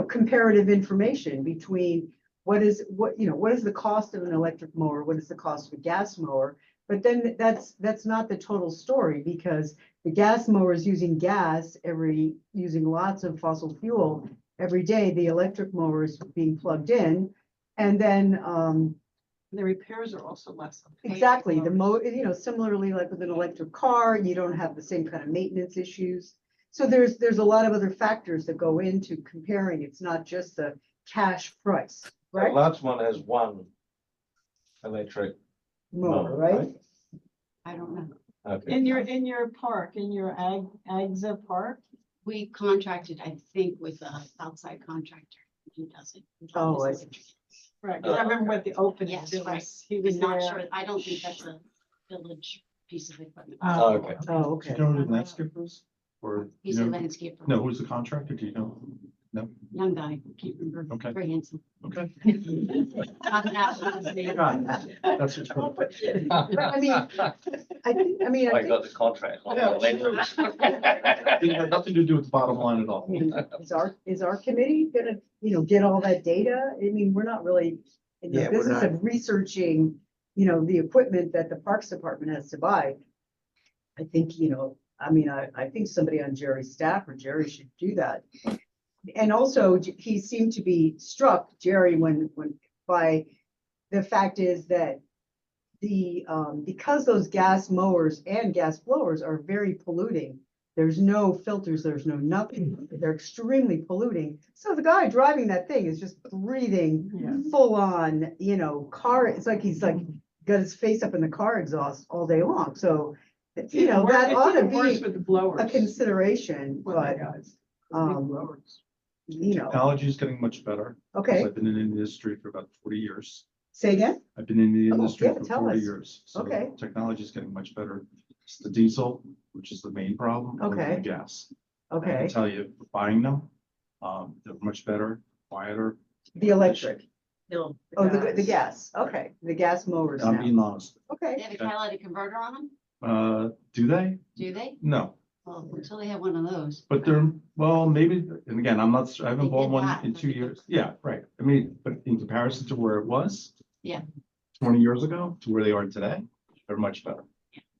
comparative information between what is the cost of an electric mower, what is the cost of a gas mower. But then that's not the total story, because the gas mower is using gas using lots of fossil fuel, every day, the electric mowers being plugged in. And then, The repairs are also less. than paid exactly, the for. similarly, like with an electric car, you don't have the same kind of maintenance issues. So there's a lot of other factors that go into comparing. It's not just the cash price, The right? last one has one electric. Mower, right? I don't know. Okay. In your park, in your Agza park, We contracted, I think, with a outside contractor. He does it. Oh, I see. right, 'cause I remember what the opening Yes, was, right. he was I'm not there. sure. I don't think that's a village piece of equipment. Oh, Okay. Oh, Do okay. you know who the landscaper is? Or, He's you a know, landscaper. no, who's the contractor? Do you know? No? Young guy, can't remember. Okay. Very handsome. Okay. Not an absolute name. That's what's going. But I mean, I I think, got the contract. on Yeah. the letters. It had nothing to do with the bottom line at all. I mean, is our committee gonna, get all that data? I mean, we're not really in the Yeah, we're business not. of researching, the equipment that the Parks Department has to buy. I think, I think somebody on Jerry's staff or Jerry should do that. And also, he seemed to be struck, Jerry, when by the fact is that because those gas mowers and gas blowers are very polluting, there's no filters, there's no nothing, they're extremely polluting. So the guy driving that thing is just breathing Yeah. full on, car, it's like he's like got his face up in the car exhaust all day long. So, that ought to Worse be with the blowers. a consideration, with but, the guys. Big um, blowers. Technology is getting much better. 'Cause okay, I've been in the industry for about 40 years. say again? I've been in the Oh, industry yeah, for tell 40 us. years. So Okay. technology is getting much better. It's the diesel, which is the main problem. and Okay. The gas. I Okay, can tell you, buying them, they're much better, quieter. the electric, No, oh, the gas, okay, the gas mowers I'm now, being honest. They okay. have a catalytic converter on them, Do they? do they? No, Well, until they have one of those. but they're, well, maybe, and again, I haven't They bought did one that, in but 2 they years. Yeah, right. I mean, but in comparison to where it was. Yeah. 20 years ago to where they are today, they're much better.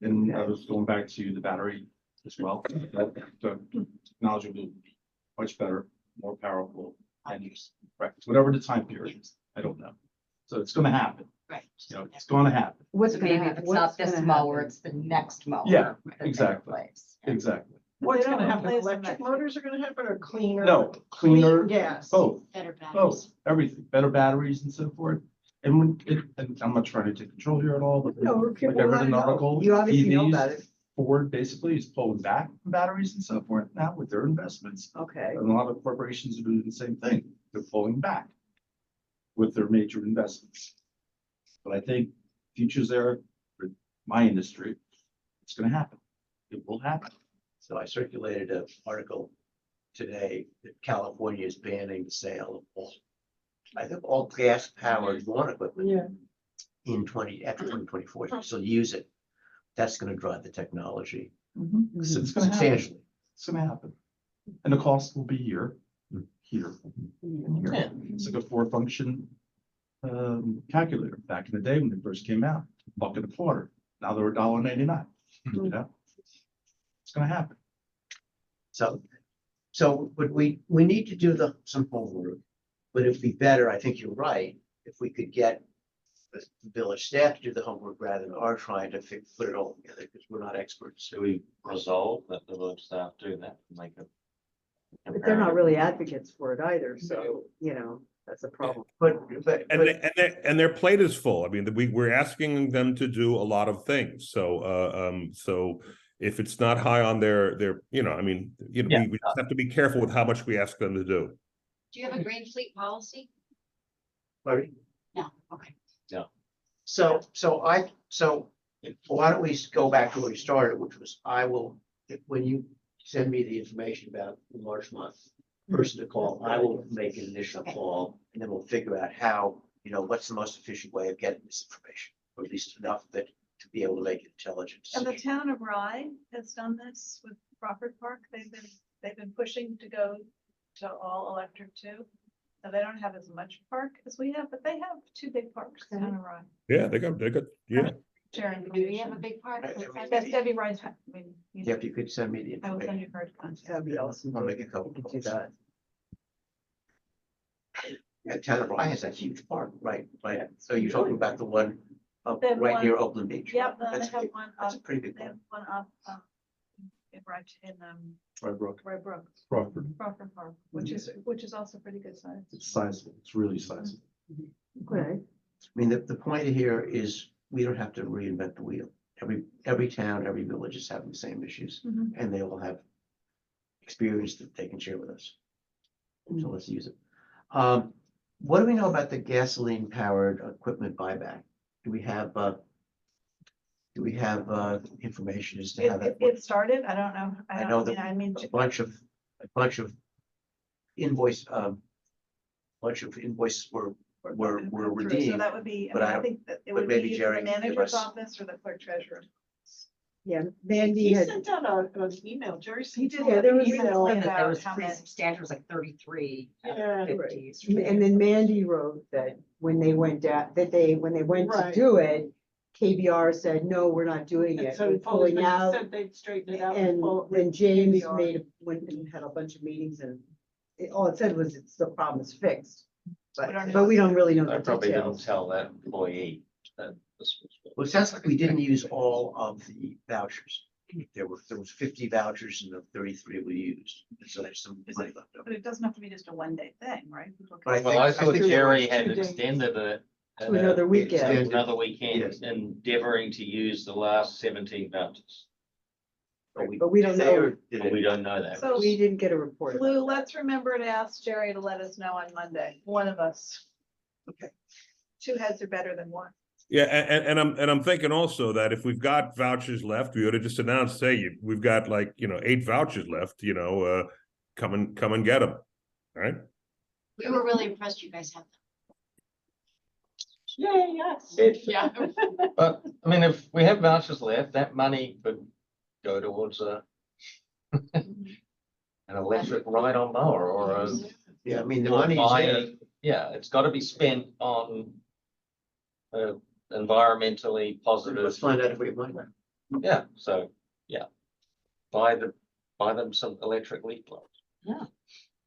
And I was going back to the battery as well. The technology will be much better, more powerful, and right, whatever the time period is, I don't know. So it's gonna happen, Right. it's gonna happen, What's So gonna maybe if happen? it's not What's this gonna mower, happen? it's the next mower. Yeah, that they exactly. replace. exactly. What's They don't gonna happen? replace them Electric at- motors are gonna happen or cleaner? No, cleaner, Clean gas. both, Better batteries. both, everything, better batteries and so forth. And and I'm not trying to take control here at all, but No, like I we read wanna an know. article. You obviously know EVs, about it, Ford basically is pulling back on batteries and so forth now with their investments. okay, And a lot of corporations are doing the same thing. They're pulling back with their major investments. But I think future's there for my industry. It's gonna happen. It will happen. So I circulated an article today that California is banning the sale of all gas powered lawn equipment Yeah. after 2024. You still use it. That's gonna drive the technology So it's gonna happen. substantially. It's gonna happen. And the cost will be here, and here. Yeah. It's like a 4-function calculator. Back in the day when they first came out, $1.25. Now they're $1.99. You know? It's gonna happen. But we need to do some homework. But it'd be better, I think you're right, if we could get the village staff to do the homework rather than our trying to put it all together, because we're not experts. Do we resolve that the village staff do that, make a. but they're not really advocates for it either, so, that's a problem. And their plate is full. I mean, we're asking them to do a lot of things. So if it's not high on their, we just have to be careful with how much we ask them to do. Do you have a green fleet policy? Right? No, okay. So why don't we go back to where we started, which was when you send me the information about Larchmont person to call, I will make an initial call and then we'll figure out how, what's the most efficient way of getting this information, or at least enough of it to be able to make an intelligent And the decision. town of Rye has done this with Crawford Park. They've been pushing to go to all electric too. Now, they don't have as much park as we have, but they have 2 big parks, town of Rye. Yeah, they got, yeah. Sharing Do we have a information. big part? Yes, Debbie Rye's. Yeah, if you could send me the I will send information, you her contact. That'd be awesome. I'll make a couple We could calls. do that. Yeah, Town of Rye has that huge park, right, so you're talking about the one up They have right one- near Oakland Beach. Yep, then That's they have big. one That's up, a pretty big they park. have one up, in Right, Brooke, Red Brook, Crawford, Crawford Park, which is also pretty good size. it's sizable, it's really sizable. Okay. I mean, the point here is we don't have to reinvent the wheel. Every town, every village is having the same issues, Mhm. and they all have experience that they can share with us. So let's use it. What do we know about the gasoline powered equipment buyback? Do we have information as to how that? It started, I don't know. I know mean, I mean, a bunch of invoices were come through, So redeemed. that would be, I but mean, I I don't- think that it but would maybe be either Jerry the can give manager's us- office or the clerk treasurer. Yeah, Mandy He had, sent out an email, Jerry. He did, yeah, there was- email That about was how pretty much. substantial, it was like 33 Yeah. 50s. and then Mandy wrote that when they went down, when they went to Right. do it, KBR said, no, we're not doing And it, so we're pulling out. said they'd straighten it out. And pull- then James KBR. went and had a bunch of meetings and all it said was it's the problem is fixed. don't But we don't really know I the probably didn't details. tell that employee that this was. Well, it sounds like we didn't use all of the vouchers. There was 50 vouchers and the 33 we used, and so there's some money left over. But it doesn't have to be just a one-day thing, right? People can- But I Well, I think- thought think Jerry there had two days. extended it. To another weekend. Extended. Another weekend, Yes. endeavoring to use the last 17 vouchers. But But we don't know. But we don't know that. So- We didn't get a report. about Lou, that. let's remember to ask Jerry to let us know on Monday, one of us. Okay. Two heads are better than one. Yeah, and I'm thinking also that if we've got vouchers left, we ought to just announce, say, we've got like, 8 vouchers left, come and get them, right? We were really impressed you guys have Yay, yes. them. Yeah. But, I mean, if we have vouchers left, that money could go towards an electric ride-on mower or a. Yeah, I mean, the or money is there. buying- Yeah, it's gotta be spent on environmentally positive. Let's find out if we have money. Yeah, so, yeah. Buy them some electric leaf blowers. Oh,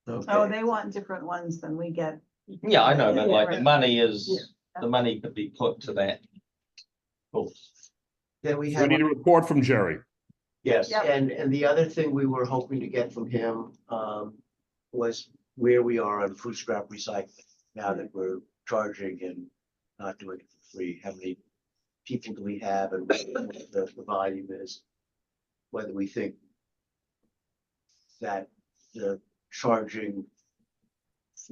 Okay. they want different ones than we get. Yeah, I know, but Yeah, like the right. money is, the money could be put to that. Cool. Then we We have, need a report from Jerry. yes, Yep. and the other thing we were hoping to get from him was where we are on food scrap recycling. Now that we're charging and not doing it for free, how many people do we have and what the volume is? Whether we think that the charging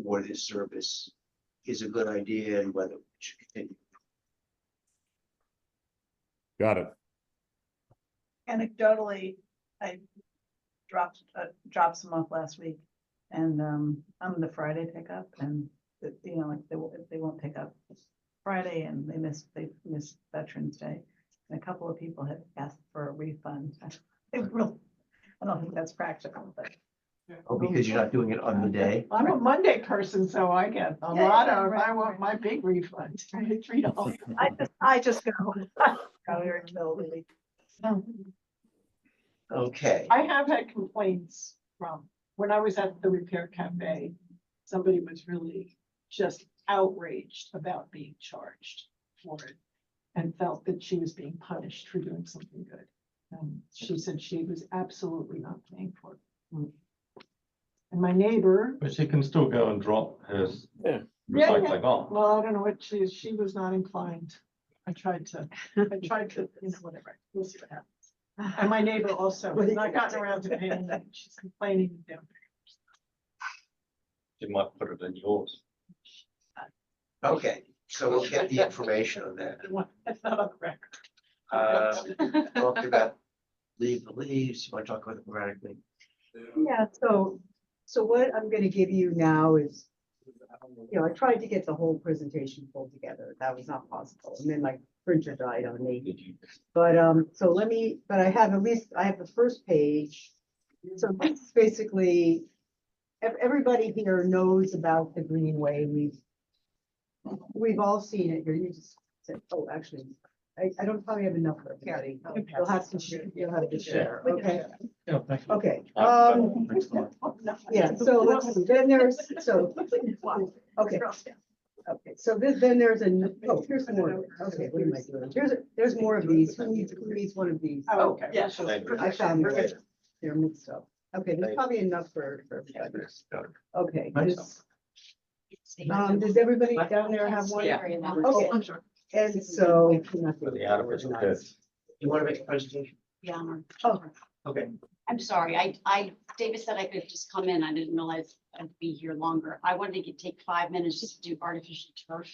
for this service is a good idea and whether we should continue. Got it. Anecdotally, I dropped some off last week and, I'm the Friday pickup and, like they won't pick up Friday and they missed Veterans Day. And a couple of people had asked for a refund. I don't think that's practical, but. Oh, because you're not doing it on the day? I'm a Monday person, so I get a Yeah, lot yeah, of, right, I want right. my big refund, $3. I just go. Go here in the middle of the week. Okay. I have had complaints from, when I was at the Repair Cafe, somebody was really just outraged about being charged for it and felt that she was being punished for doing something good. She said she was absolutely not paying for it. And my neighbor, But she can still go and drop hers Yeah, recycling off. well, I don't know what she was not inclined. I tried to, whatever, we'll see what happens. And my neighbor also has not gotten around to paying it. She's complaining. You might put it in yours. Okay, so we'll get the information on that. That's not on the record. Talked about leave the leaves, you want to talk about the sporadic leave? Yeah, so what I'm gonna give you now is, I tried to get the whole presentation pulled together. That was not possible. And then my printer died on me. Did you? But, but I have the first page. So this is basically, everybody here knows about the Greenway. We've all seen it here. You just said, oh, actually, I don't probably have enough for everybody. You'll have to share, okay? Yeah, thank you. Okay, Thanks a lot. yeah, so then there's, Okay. Okay, so then there's here's more. Okay, what am I doing? There's more of these. Who needs one of these? Oh, okay. Yeah. I found them. They're mixed up. Okay, there's probably enough for everybody. Okay, does everybody down there have one? Okay, I'm sorry. and so. The artificial curves. You want to make a presentation? Yeah, Oh, Okay. I'm sorry. David said I could just come in. I didn't realize I'd be here longer. I wanted to take 5 minutes just to do artificial turf.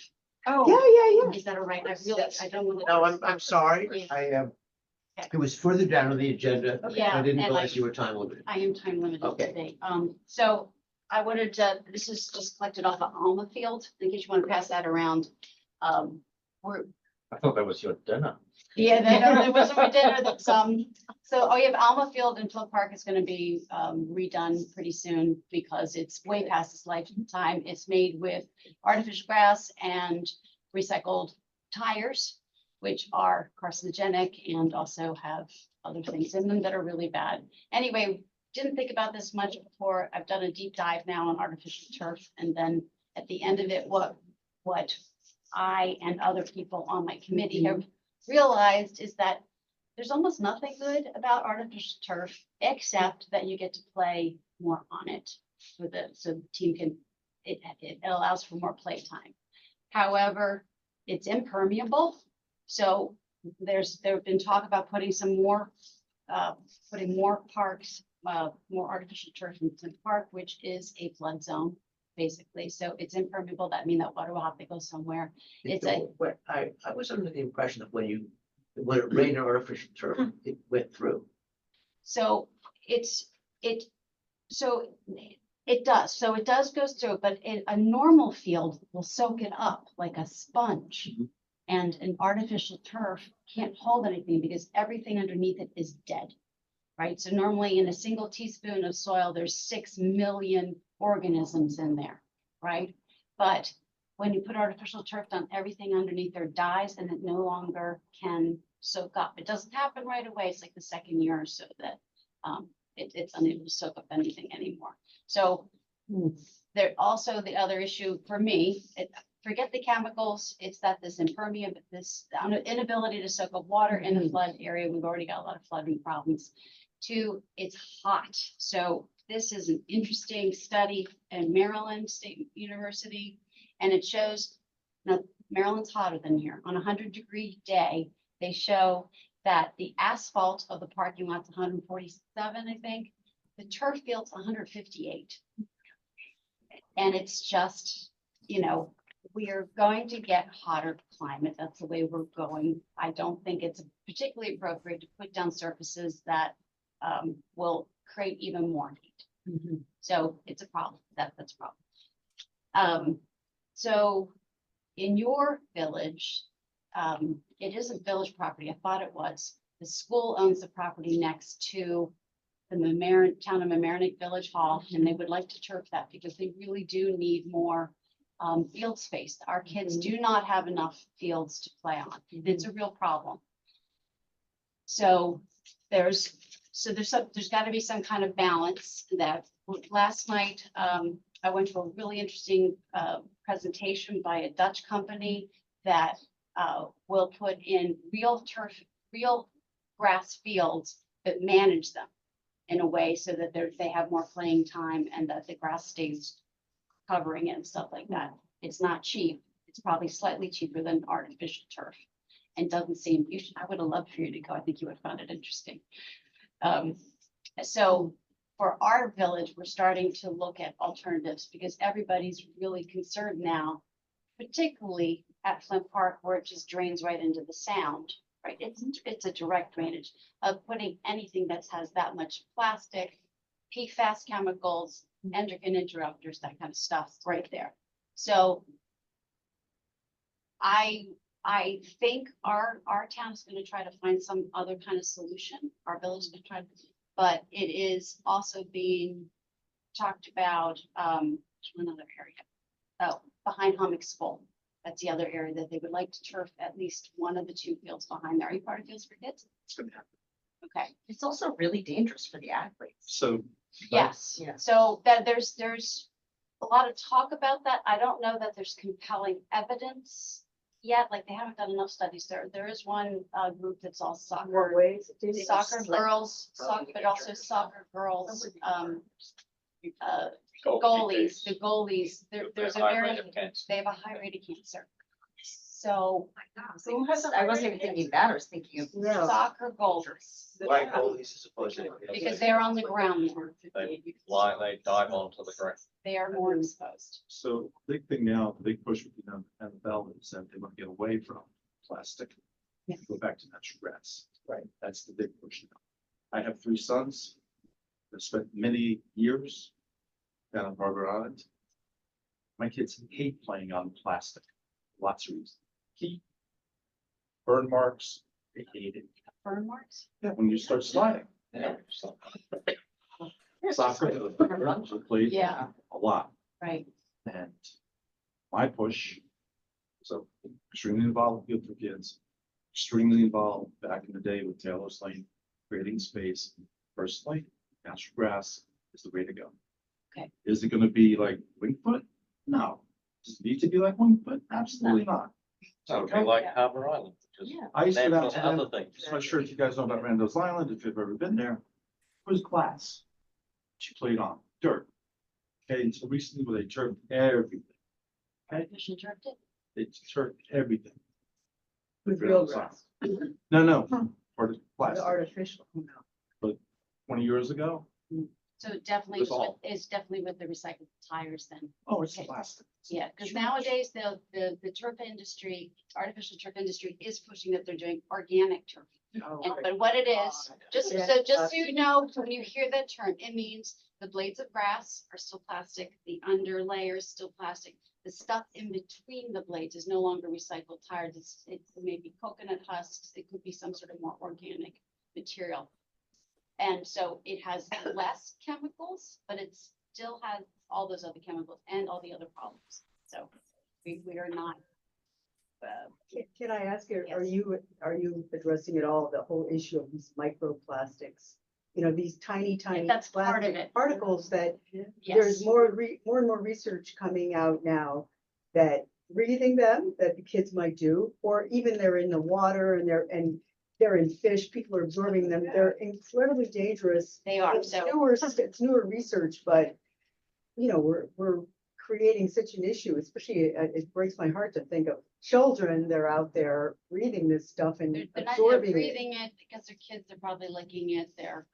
yeah. Is that all right? I really, I don't want to. No, I'm sorry. It was further down on the agenda. Yeah, I didn't and realize you were time limited. I am time limited Okay. today. So I wanted to, this is just collected off of Alma Field, in case you want to pass that around. We're, I thought that was your dinner. yeah, that wasn't for dinner, that's, so, you have Alma Field in Phil Park is gonna be, redone pretty soon because it's way past its lifetime. It's made with artificial grass and recycled tires, which are carcinogenic and also have other things in them that are really bad. Anyway, didn't think about this much before. I've done a deep dive now on artificial turf, and then at the end of it, what I and other people on my committee have realized is that there's almost nothing good about artificial turf, except that you get to play more on it so the team can, it allows for more play time. However, it's impermeable. So there have been talk about putting some more, putting more parks, more artificial turf in the park, which is a flood zone, basically. So it's impermeable. That means that water will have to go somewhere. It's I was under the impression that when it rained artificial turf, it went through. So it does. So it does go through, but a normal field will soak it up like a sponge. And an artificial turf can't hold anything because everything underneath it is dead, right? So normally in a single teaspoon of soil, there's 6 million organisms in there, right? But when you put artificial turf down, everything underneath there dies and it no longer can soak up. It doesn't happen right away. It's like the second year or so that it's unable to soak up anything anymore. So there also the other issue for me, forget the chemicals, it's that this inability to soak up water in a flood area. We've already got a lot of flooding problems. 2, it's hot. So this is an interesting study in Maryland State University, and it shows, now Maryland's hotter than here. On a 100-degree day, they show that the asphalt of the parking lot's 147, I think. The turf field's 158. And it's just, we are going to get hotter climate. That's the way we're going. I don't think it's particularly appropriate to put down surfaces that will create even more heat. So it's a problem. That's a problem. So in your village, it isn't village property. I thought it was. The school owns the property next to the town of Mamaroneck Village Hall, and they would like to turf that because they really do need more field space. Our kids do not have enough fields to play on. It's a real problem. So there's got to be some kind of balance. That last night I went to a really interesting presentation by a Dutch company that will put in real grass fields, but manage them in a way so that they have more playing time and that the grass stays covering it and stuff like that. It's not cheap. It's probably slightly cheaper than artificial turf, and doesn't seem, I would have loved for you to go. I think you would have found it interesting. So for our village, we're starting to look at alternatives because everybody's really concerned now, particularly at Flint Park, where it just drains right into the sound, right? It's a direct drainage of putting anything that has that much plastic, PFAS chemicals, endocrine interrupters, that kind of stuff right there. So I think our town is going to try to find some other kind of solution. Our village is going to try, but it is also being talked about another area. Oh, behind Hummock School. That's the other area that they would like to turf at least one of the 2 fields behind there. Are you part of Fields for Kids? Okay. It's also really dangerous for the athletes. So Yes. Yeah. So that there's a lot of talk about that. I don't know that there's compelling evidence yet, like they haven't done enough studies there. There is one group that's all More soccer, ways. soccer girls, soccer, but also soccer girls, goalies, the goalies, there's a High very, rate of cancer. they have a high rate of cancer. So Who has, I wasn't even thinking of that, I was thinking of. No. soccer goalies, Why goalies as opposed to? because they're on the ground more. They dive onto the ground. They are more exposed. So big thing now, the big push with the NFL is that they want to get away from plastic. Yeah. Go back to natural grass. Right. That's the big push now. I have 3 sons that spent many years down on Harbor Island. My kids hate playing on plastic. Lots of reasons. Heat, burn marks, they hate it. Burn marks? Yeah, when you start sliding. Yeah, so. Soccer, we played Yeah. a lot. Right. And my push, so extremely involved with Field for Kids, extremely involved back in the day with Taylor's Lane, creating space. Personally, natural grass is the way to go. Okay. Is it gonna be like Wingfoot? No. Does it need to be like Wingfoot? Absolutely not. That would be like Harbor Island, just Yeah. I used to go down natural to them. other things. I'm not sure if you guys know about Randall's Island, if you've ever been there. It was glass. She played on dirt. Okay, until recently where they turned everything. Artificial turf did. They turned everything. With real grass. No, for the The plastic. artificial. No. 20 years ago. So it definitely With is all. it's definitely with the recycled tires then. Oh, it's Okay. plastic. Yeah, because nowadays the turf industry, artificial turf industry is pushing that they're doing organic turf. And but what it is, just Yeah. so you know, when you hear that term, it means the blades of grass are still plastic, the underlayer is still plastic. The stuff in between the blades is no longer recycled tires. It may be coconut husks, it could be some sort of more organic material. And so it has less chemicals, but it still has all those other chemicals and all the other problems. So we are not. Can I ask you, Yes. are you addressing at all the whole issue of these microplastics? You know, these tiny That's part of plastic it. particles that Yes. there's more and more research coming out now that breathing them, that the kids might do, or even they're in the water and they're in fish, people are absorbing them, they're incredibly dangerous. They are, It's so newer research, but, you know, we're creating such an issue, especially, it breaks my heart to think of children, they're out there breathing this stuff and they're not they're absorbing it. breathing it because their kids are probably licking it, they're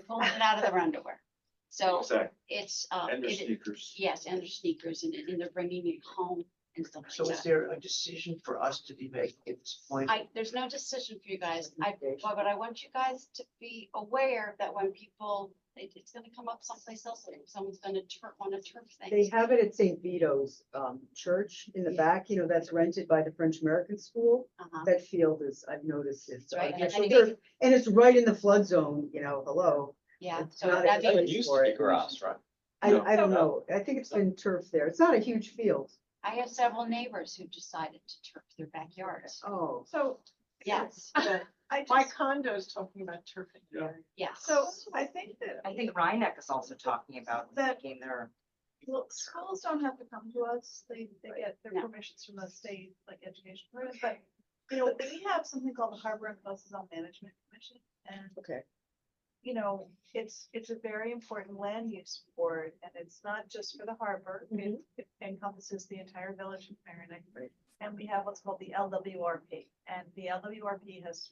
pulling it out of their underwear. So Exactly. it's, And their it- sneakers. yes, and their sneakers and they're bringing it home and stuff So like is that. there a decision for us to be making at this point? There's no decision for you guys. But I want you guys to be aware that when people, it's gonna come up someplace else, and someone's gonna want to turf They things. have it at St. Vito's church in the back, you know, that's rented by the French American School. Uh-huh. That field is, I've noticed it's Right, and artificial they turf, and it's right in the flood zone, you know, hello. Yeah, It's so not that'd a- be, It used to be grass, right? I don't know, I think it's been turf there, it's not a huge field. I have several neighbors who decided to turf their backyards. Oh. So. Yes, My condo's talking about turfing. Yeah. yes. So I think that. I think Rhinebeck is also talking about That- making their. Well, schools don't have to come to us, they get their No. permissions from the state, like education, programs, but, you know, we have something called the Harbor and Coastal Zone Management Commission, and, Okay. you know, it's a very important land use board, and it's not just for the harbor, it encompasses the entire village of Merrimack. And we have what's called the LWRP, and the LWRP has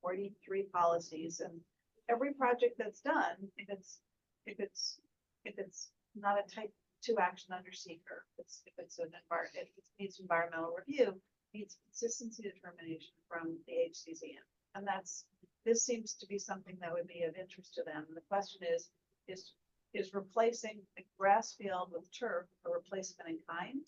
43 policies, and every project that's done, if it's not a type 2 action under seeker, if it's if it needs environmental review, needs consistency determination from the HCZN. And this seems to be something that would be of interest to them. And the question is replacing a grass field with turf a replacement in kind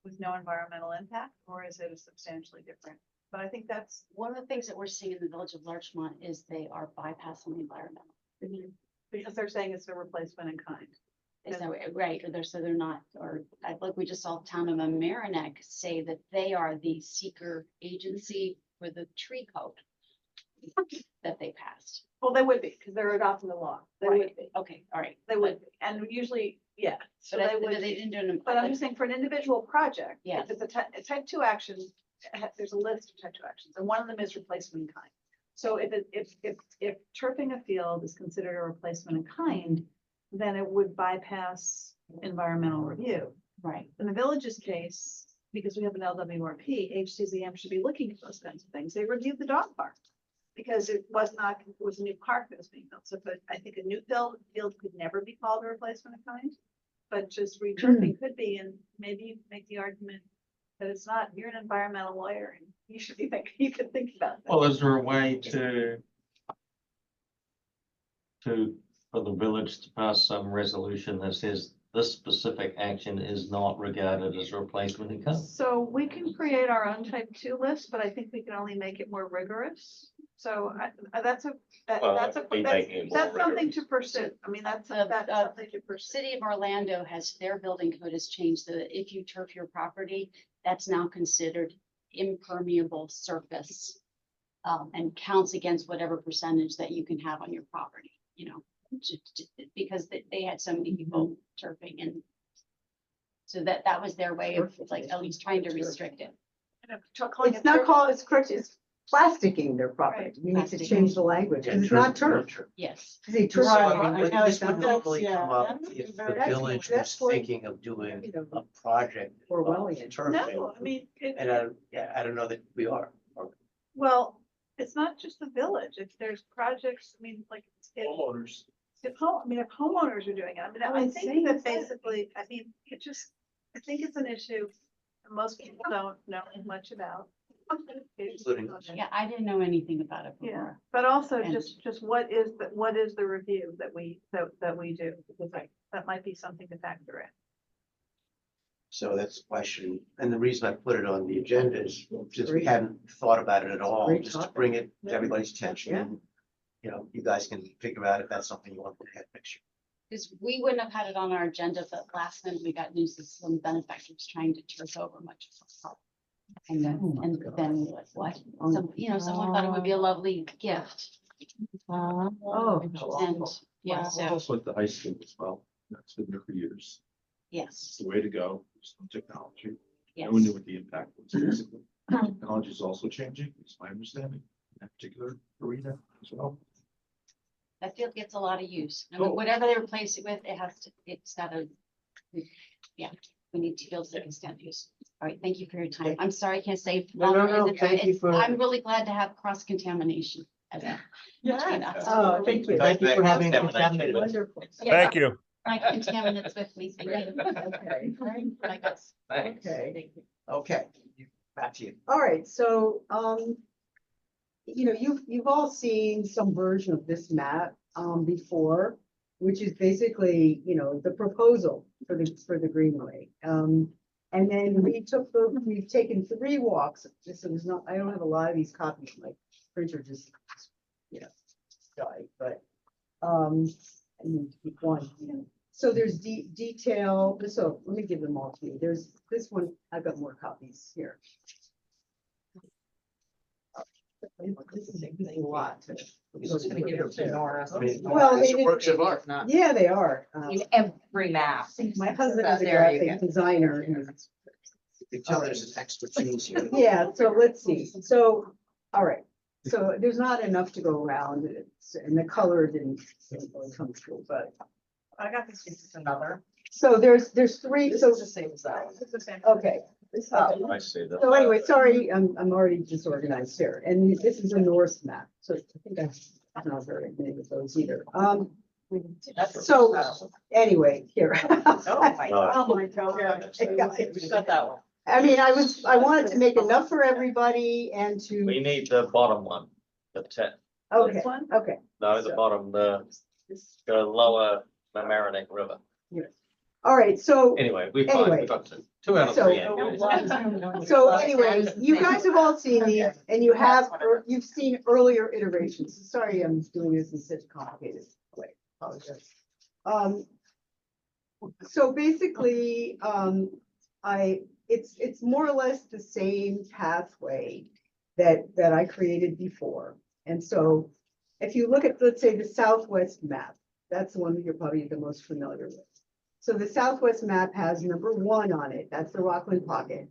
with no environmental impact, or is it a substantially different? But I think that's One of the things that we're seeing in the village of Larchmont is they are bypassing the environmental. because they're saying it's a replacement in kind. Is that right? Or they're not, or like we just saw Town of Mamaroneck say that they are the seeker agency for the tree code. that they passed. Well, they would be, because they're adopting the law. They would Right. be. Okay, all right. They would be. And usually, yeah. So But they but would. they didn't do an. But I'm just saying for an individual project. Yes. If it's a type 2 action, there's a list of type 2 actions, and one of them is replacement in kind. So if turfing a field is considered a replacement in kind, then it would bypass environmental review. Right. In the village's case, because we have an LWRP, HCZM should be looking for those kinds of things. They reviewed the dog park. Because it was a new park that was being built. So, but I think a new field could never be called a replacement of kind. But just returning could be, and maybe make the argument that it's not. You're an environmental lawyer and you should be thinking, you could think about that. Well, is there a way for the village to pass some resolution that says this specific action is not regarded as a replacement in kind? So we can create our own type 2 list, but I think we can only make it more rigorous. So that's something to pursue. I mean, that's something to pursue. City of Orlando has, their building code has changed so that if you turf your property, that's now considered impermeable surface. And counts against whatever percentage that you can have on your property, you know, because they had so many people turfing, and so that was their way of like at least trying to restrict it. It's not called, it's correct, it's plasticking their property. Right. We need to Plasticking. change the language, because it's not turf. Yes. See, turf- So, Right. I mean, I but know, this but would that's- normally yeah, come up that would be if the very- village was that's what- thinking of doing you know, a project. or of Wellington. turfing. No, I mean, And I don't know that we are. well, it's not just the village. If there's projects, I mean, like. Homeowners. If homeowners are doing it, I mean, I think that basically, I mean, I think it's an issue that most people don't know much about. Including us. Yeah, I didn't know anything about it Yeah, before. but also And- just what is the review that we do? Because that might be something to factor in. So that's a question. And the reason I put it on the agenda is since we hadn't thought about it at all, Great just to topic. bring it to everybody's attention. Yeah. And, you know, you guys can figure out if that's something you want to add next year. Because we wouldn't have had it on our agenda, but last minute we got news that some benefactors trying to turf over much of the park. And then we were like, what? Some, you know, someone thought it would be a lovely gift. Oh. And, yeah, It's so, also at the high school as well. That's been there for years. yes, It's the way to go. There's no technology. yes. No one knew what the impact was basically. Technology is also changing, is my understanding, in that particular arena as well. That field gets a lot of use. I Cool. mean, whatever they replace it with, it's gotta, yeah, we need to build it and stand use. All right, thank you for your time. I'm sorry, I can't say. No, thank you for. I'm really glad to have cross contamination. Yeah. Oh, thank you. Thank you for having Contaminated. contaminated. Wonderful. Thank you. My contaminants with me. Thank you. Okay. I guess. Thanks. Okay. Okay, back to you. All right, so, you know, you've all seen some version of this map, before, which is basically, you know, the proposal for the Greenway. And then we've taken 3 walks. This is not, I don't have a lot of these copies, my printer just, you know, died, but, I need to keep one. So there's detail, so let me give them all to you. There's this one, I've got more copies here. This is a lot. Just gonna give it to Nora. I mean, Well, it's they a works of art. Not Yeah, they are. in every map. My husband is a There you graphic go. designer. and- You can tell there's an expertise here. Yeah, so let's see. So, all right. So there's not enough to go around. And the color didn't really come through, but. I got this. This is another. So there's 3, This so, is the same as that one. This is the same. okay. I see that. So anyway, sorry, I'm already disorganized here. And this is a Norse map. So I think I'm not very many of those either. That's So- Anyway, here. Oh, my God. Oh, my God. We got that one. I mean, I wanted to make enough for everybody and to, We need the bottom one, the tip, okay, This one? okay. no, the bottom, the lower Mamaroneck River. All right, so, Anyway, we Anyway. got 2 out of So- 3. anyways. so anyway, you guys have all seen these and you've seen earlier iterations. Sorry, I'm doing this in such a complicated way. Apologize. So basically, it's more or less the same pathway that I created before. And so if you look at, let's say, the Southwest map, that's the one that you're probably the most familiar with. So the Southwest map has number 1 on it. That's the Rockland Pocket.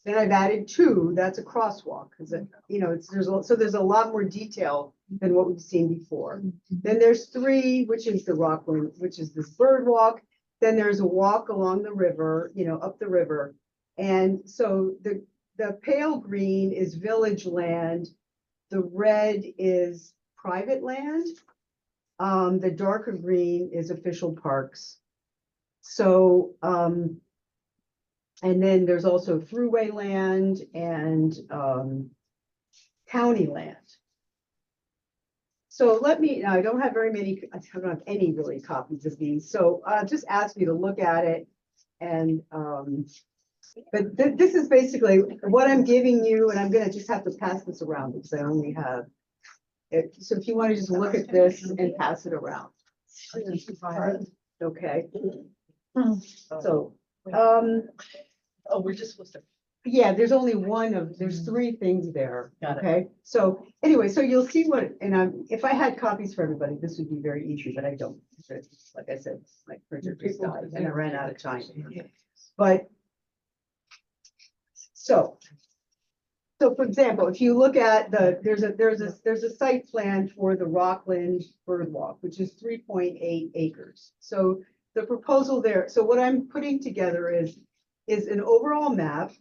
Then I've added 2, that's a crosswalk, because there's a lot more detail than what we've seen before. Then there's 3, which is the Rockland, which is this bird walk. Then there's a walk along the river, up the river. And so the pale green is village land. The red is private land. The darker green is official parks. So, and then there's also throughway land and county land. So I don't have very many, I don't have any really copies of these. So I'll just ask you to look at it. And, but this is basically what I'm giving you, and I'm gonna just have to pass this around because I only have it. So if you want to just look at this and pass it around. Okay. So, Oh, we're just supposed to. yeah, there's only there's 3 things there. Got it. Okay, so anyway, so you'll see and if I had copies for everybody, this would be very easy, but I don't. Like I said, my printer just died and I ran out of time. But so for example, if you look at there's a site plan for the Rockland Bird Walk, which is 3.8 acres. So the proposal there, so what I'm putting together is an overall map,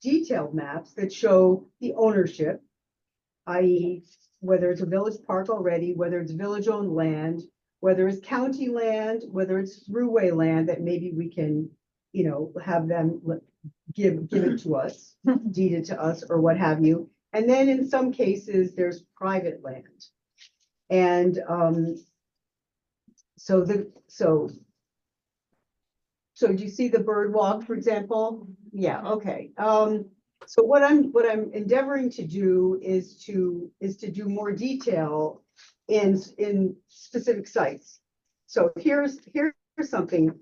detailed maps that show the ownership, i.e. whether it's a village park already, whether it's village-owned land, whether it's county land, whether it's throughway land that maybe we can, have them give it to us, deed it to us, or what have you. And then in some cases, there's private land. And so do you see the bird walk, for example? Yeah, okay. So what I'm endeavoring to do is to do more detail in specific sites. So here's something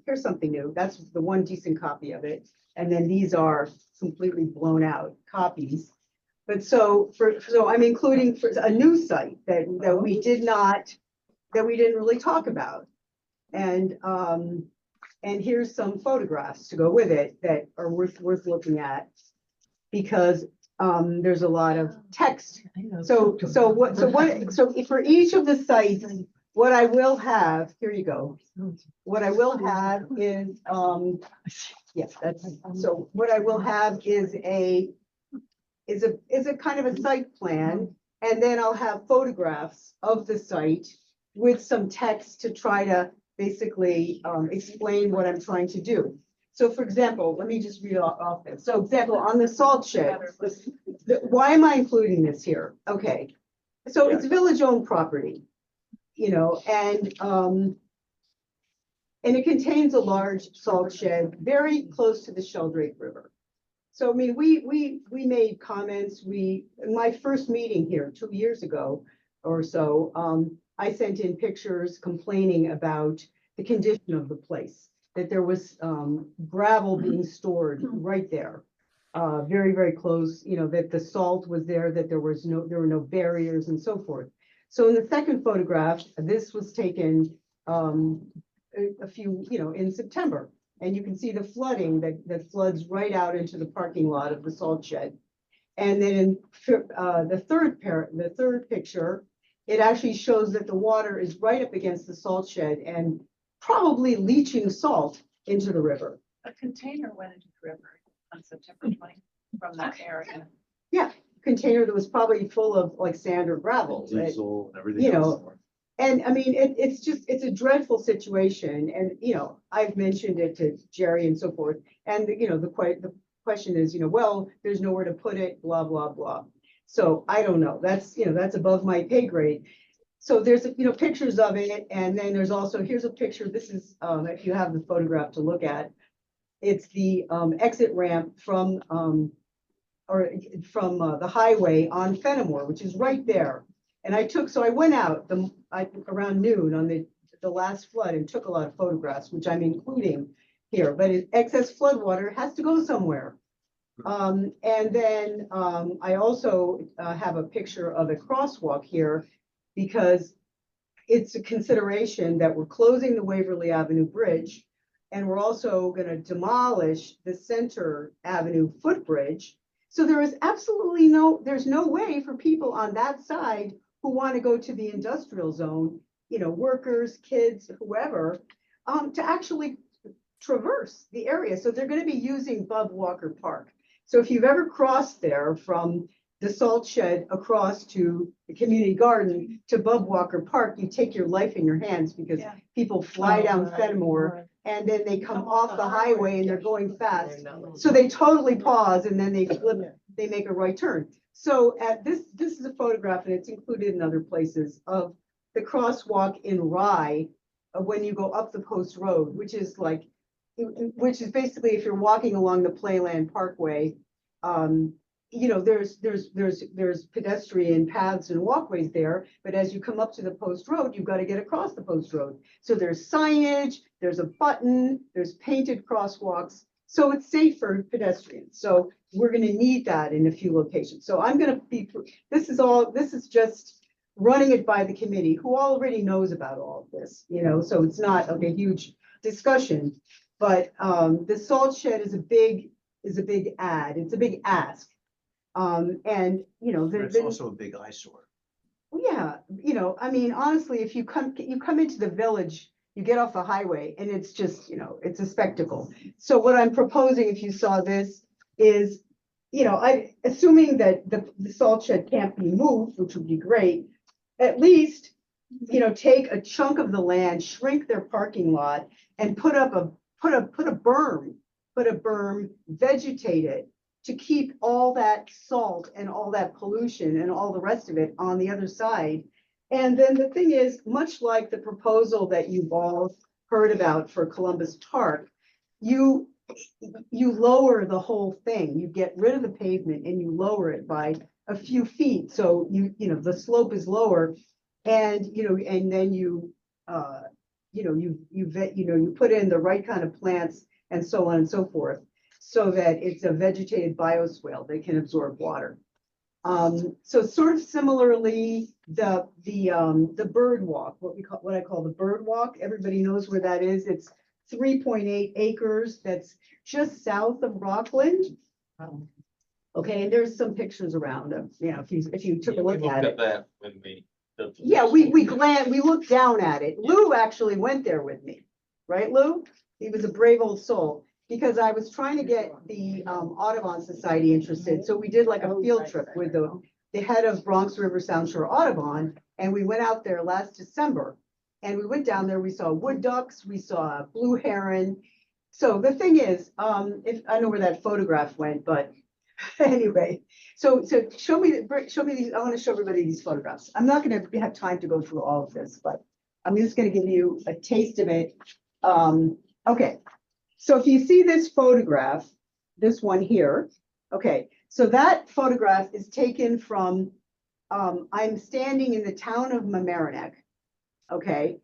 new. That's the one decent copy of it. And then these are completely blown out copies. But so I'm including a new site that we didn't really talk about. And here's some photographs to go with it that are worth looking at, because there's a lot of text. So for each of the sites, what I will have, here you go. What I will have is yes, so what I will have is a kind of a site plan, and then I'll have photographs of the site with some text to try to basically explain what I'm trying to do. So for example, let me just read off this. So example, on the salt shed, why am I including this here? Okay, so it's village-owned property, and it contains a large salt shed very close to the Sheldrake River. So I mean, we made comments. In my first meeting here 2 years ago or so, I sent in pictures complaining about the condition of the place, that there was gravel being stored right there, very, very close, that the salt was there, that there were no barriers and so forth. So in the second photograph, this was taken a few, in September, and you can see the flooding that floods right out into the parking lot of the salt shed. And then in the third picture, it actually shows that the water is right up against the salt shed and probably leaching salt into the river. A container went into the river on September 20th from that area. Yeah, container that was probably full of like sand or gravel. Diesel and everything else. And I mean, it's a dreadful situation. And, I've mentioned it to Jerry and so forth. And, the question is, well, there's nowhere to put it, blah, blah, blah. So I don't know. That's above my pay grade. So there's, pictures of it. And then there's also, here's a picture. This is, if you have the photograph to look at, it's the exit ramp from the highway on Fenimore, which is right there. And I went out around noon on the last flood and took a lot of photographs, which I'm including here. But excess flood water has to go somewhere. And then, I also, have a picture of a crosswalk here because it's a consideration that we're closing the Waverly Avenue Bridge. And we're also gonna demolish the Center Avenue footbridge. So there is absolutely there's no way for people on that side who want to go to the industrial zone, you know, workers, kids, whoever, to actually traverse the area. So they're gonna be using Bub Walker Park. So if you've ever crossed there from the salt shed across to the community garden to Bub Walker Park, you take your life in your hands because Yeah. people fly down right, Fenimore right. and then they come Come off the highway and they're yeah. going fast. So they totally pause and then they flip, they make a right turn. So at this is a photograph and it's included in other places of the crosswalk in Rye when you go up the Post Road, which is like, which is basically if you're walking along the Playland Parkway, you know, there's pedestrian paths and walkways there, but as you come up to the Post Road, you've got to get across the Post Road. So there's signage, there's a button, there's painted crosswalks, so it's safe for pedestrians. So we're going to need that in a few locations. So I'm going to be, this is just running it by the committee who already knows about all of this, you know, so it's not like a huge discussion, but the salt shed is a big add, it's a big ask. And you know, But it's also a big eyesore. yeah, you know, I mean, honestly, if you come into the village, you get off the highway and it's just, you know, it's a spectacle. So what I'm proposing, if you saw this, is, you know, assuming that the salt shed can't be moved, which would be great, at least, you know, take a chunk of the land, shrink their parking lot and put a berm, vegetate it to keep all that salt and all that pollution and all the rest of it on the other side. And then the thing is, much like the proposal that you've all heard about for Columbus Park, you lower the whole thing. You get rid of the pavement and you lower it by a few feet. So you know, the slope is lower and, you know, and then you put in the right kind of plants and so on and so forth, so that it's a vegetated bioswale that can absorb water. So sort of similarly, the bird walk, what I call the bird walk, everybody knows where that is. It's 3.8 acres. That's just south of Rockland. Okay, and there's some pictures around them. You know, if you took a look at it. That when we. Yeah, we looked down at it. Lou actually went there with me, right, Lou? He was a brave old soul, because I was trying to get the Audubon Society interested. So we did like a field trip with the head of Bronx River Sound Shore Audubon, and we went out there last December. And we went down there, we saw wood ducks, we saw blue heron. So the thing is, if I know where that photograph went, but anyway, so show me these. I want to show everybody these photographs. I'm not going to have time to go through all of this, but I'm just going to give you a taste of it. Okay, so if you see this photograph, this one here, okay, so that photograph is taken from, I'm standing in the town of Mamaroneck, okay,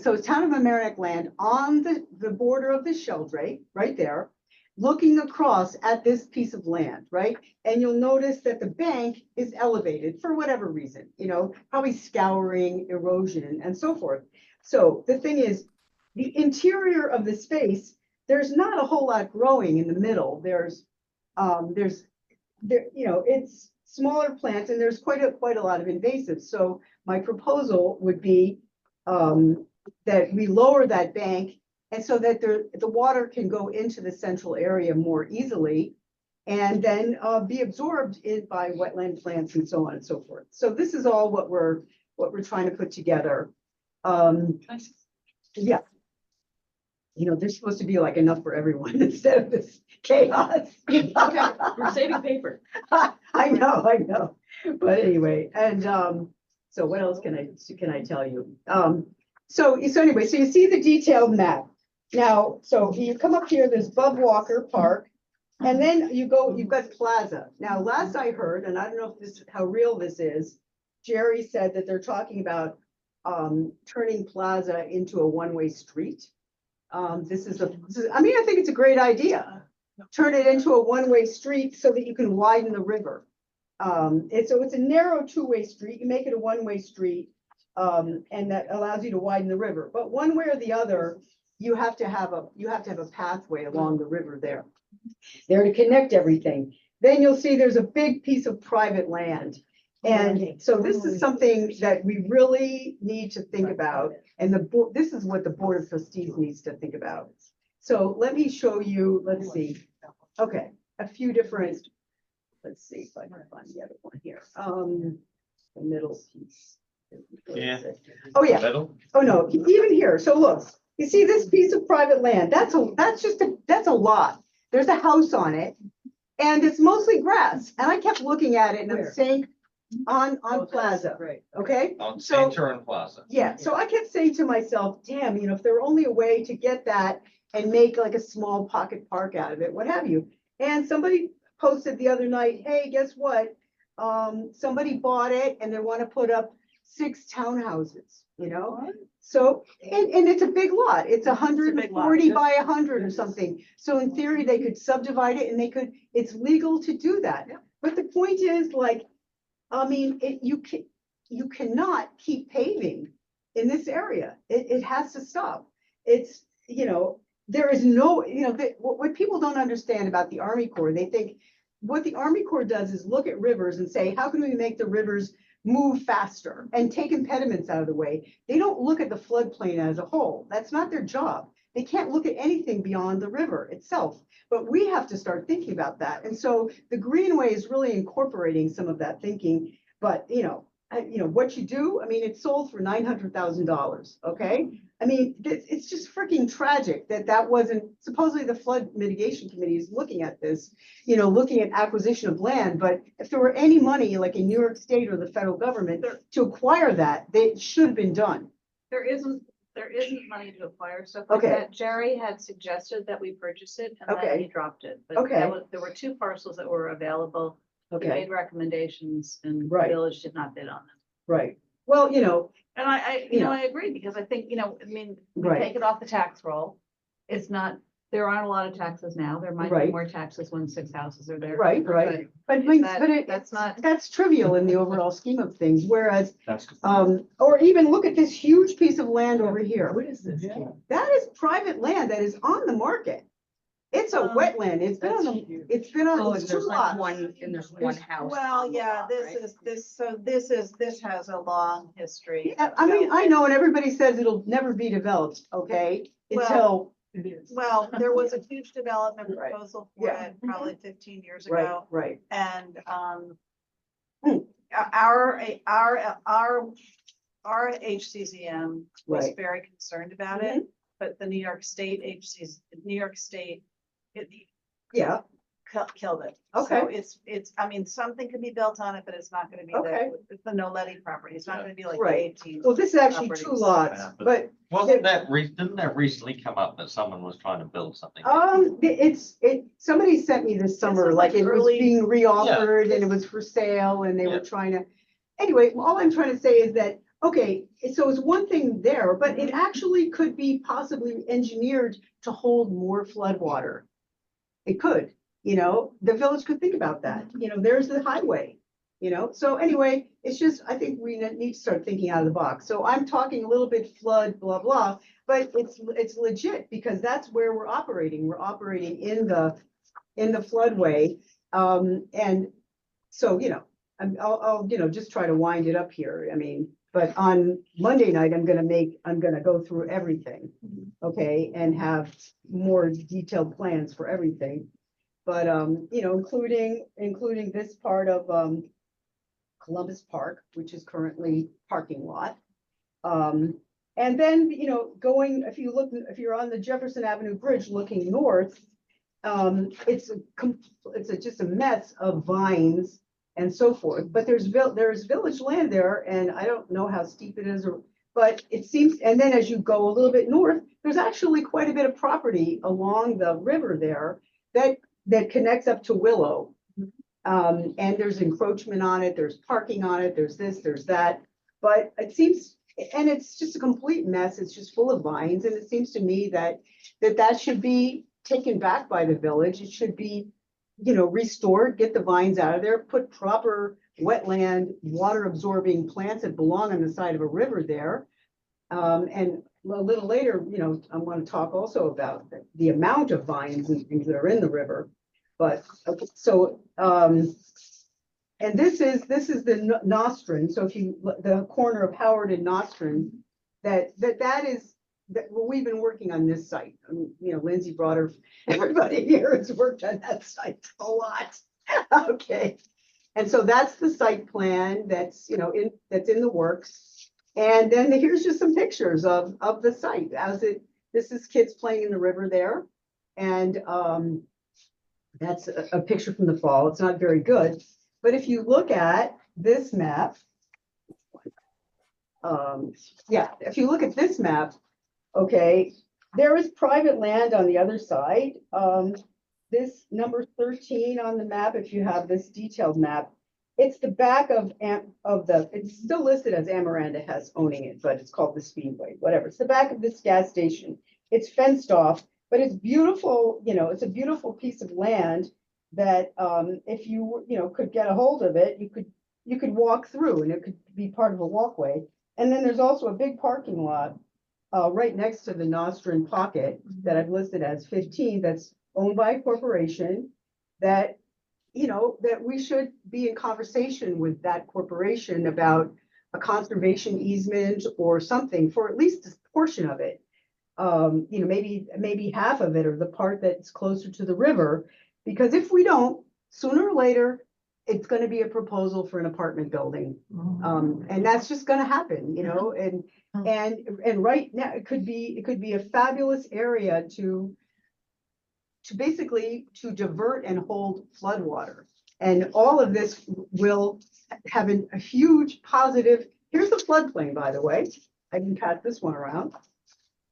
so town of Mamaroneck land on the border of the Sheldrake, right there, looking across at this piece of land, right? And you'll notice that the bank is elevated for whatever reason, you know, probably scouring, erosion, and so forth. So the thing is, the interior of the space, there's not a whole lot growing in the middle. There's you know, it's smaller plants and there's quite a lot of invasives. So my proposal would be that we lower that bank, and so that the water can go into the central area more easily, and then be absorbed by wetland plants and so on and so forth. So this is all what we're trying to put together. Yeah. You know, there's supposed to be like enough for everyone instead of this chaos. We're saving paper. I know. But anyway, and so what else can I tell you? So anyway, so you see the detailed map. Now, so you come up here, there's Bub Walker Park, and then you've got Plaza. Now, last I heard, and I don't know if how real this is, Jerry said that they're talking about turning Plaza into a one-way street. I mean, I think it's a great idea. turn it into a one-way street so that you can widen the river. It's a narrow two-way street. You make it a one-way street. And that allows you to widen the river. But one way or the other, you have to have a pathway along the river there to connect everything. Then you'll see there's a big piece of private land. And so this is something that we really need to think about. And this is what the Board of Trustees needs to think about. So let me show you, let's see. Okay, a few different, let's see if I can find the other one here. The middle piece. Yeah. Oh, yeah. Middle? Oh, no, even here. So look, you see this piece of private land? That's a lot. There's a house on it and it's mostly grass. And I kept looking at it and I'm saying on Plaza, Right. okay? On So- Center and Plaza. Yeah, so I kept saying to myself, damn, if there were only a way to get that and make like a small pocket park out of it, what have you. And somebody posted the other night, hey, guess what? Somebody bought it and they want to put up 6 townhouses, So, and it's a big lot. It's 140 by 100 or something. So in theory, they could subdivide it and it's legal to do that. But the point is like, you cannot keep paving in this area. It has to stop. It's, there is no, what people don't understand about the Army Corps, they think what the Army Corps does is look at rivers and say, how can we make the rivers move faster and take impediments out of the way? They don't look at the floodplain as a whole. That's not their job. They can't look at anything beyond the river itself, but we have to start thinking about that. And so the Greenway is really incorporating some of that thinking, but what you do, it's sold for $900,000, okay? It's just freaking tragic that wasn't, supposedly the flood mitigation committee is looking at this, looking at acquisition of land, but if there were any money like in New York State or the federal government to acquire that, they should have been done. There isn't money to acquire stuff like Okay. that. Jerry had suggested that we purchase it and then Okay. he dropped it. But Okay. there were 2 parcels that were available. He Okay, made recommendations and the Right. village did not bid on them. right. Well, And I Yeah. I agree because I think, we Right. take it off the tax roll. It's not, there aren't a lot of taxes now. There might be Right. more taxes when 6 houses are there. Right. But that's trivial in the overall scheme of things, whereas, That's. or even look at this huge piece of land over here. What is this? Yeah. That is private land that is on the market. It's a wetland. It's been on it's two lots. And there's one house. Well, on the yeah, lot, right? this has a long history. Yeah, I know, and everybody says it'll never be developed, okay? Until, It is. Well, there was a huge development Right. proposal for Yeah. it probably 15 years right, ago. right. And Hmm. our HCCM was Right. very concerned about it, but the New York State it Yeah, killed it. Okay. So something could be built on it, but it's not gonna be Okay. the no levy property. It's not gonna be like Right. the 18. well, this is actually 2 Properties. lots, but, Didn't that recently come up that someone was trying to build something? somebody sent me this summer, was like like it was early- being reoffered and it was for sale and they were Yeah. trying to. Anyway, all I'm trying to say is that, okay, so it's one thing there, but it actually could be possibly engineered to hold more flood water. It could, the village could think about that, there's the highway, so anyway, it's just, I think we need to start thinking out of the box. So I'm talking a little bit flood, blah, blah, but it's legit because that's where we're operating. We're operating in the floodway. And so, I'll just try to wind it up here. But on Monday night, I'm gonna go through everything, okay, and have more detailed plans for everything. But, including this part of, Columbus Park, which is currently parking lot. And then, if you're on the Jefferson Avenue Bridge looking north, it's just a mess of vines and so forth, but there's village land there, and I don't know how steep it is, but it seems, and then as you go a little bit north, there's actually quite a bit of property along the river there that connects up to Willow. And there's encroachment on it, there's parking on it, there's this, there's that, but it seems, and it's just a complete mess, it's just full of vines, and it seems to me that should be taken back by the village. It should be, restored, get the vines out of there, put proper wetland, water absorbing plants that belong on the side of a river there. And a little later, I want to talk also about the amount of vines and things that are in the river. But, okay, so, and this is the Nostrum. So if you, the corner of Howard and Nostrum, that is, that we've been working on this site. Lindsay brought her, everybody here has worked on that site a lot. Okay. And so that's the site plan that's, that's in the works. And then here's just some pictures of the site this is kids playing in the river there. And that's a picture from the fall. It's not very good. But if you look at this map, if you look at this map, okay, there is private land on the other side. This number 13 on the map, if you have this detailed map, it's the back of it's still listed as Amaranda Hess owning it, but it's called the Speedway, whatever. It's the back of this gas station. It's fenced off, but it's beautiful. It's a beautiful piece of land that if you could get a hold of it, you could walk through, and it could be part of a walkway. And then there's also a big parking lot right next to the Nostrum Pocket that I've listed as 15. That's owned by a corporation that that we should be in conversation with that corporation about a conservation easement or something for at least a portion of it. Maybe half of it, or the part that's closer to the river, because if we don't, sooner or later, it's going to be a proposal for an apartment building. And that's just going to happen, and right now it could be a fabulous area to basically to divert and hold floodwater. And all of this will have a huge positive. Here's the floodplain, by the way. I can pass this one around.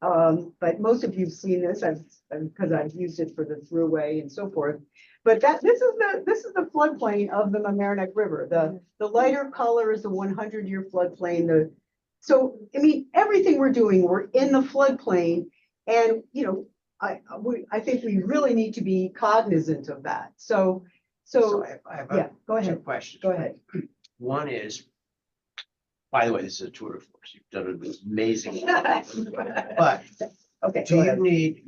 But most of you've seen this because I've used it for the thruway and so forth. But this is the floodplain of the Mamaroneck River. The lighter color is the 100-year floodplain. So everything we're doing, we're in the floodplain, and I think we really need to be cognizant of that. So I have go ahead. two questions. Go ahead. One is, by the way, this is a tour of force. You've done an amazing. But Okay. do you need,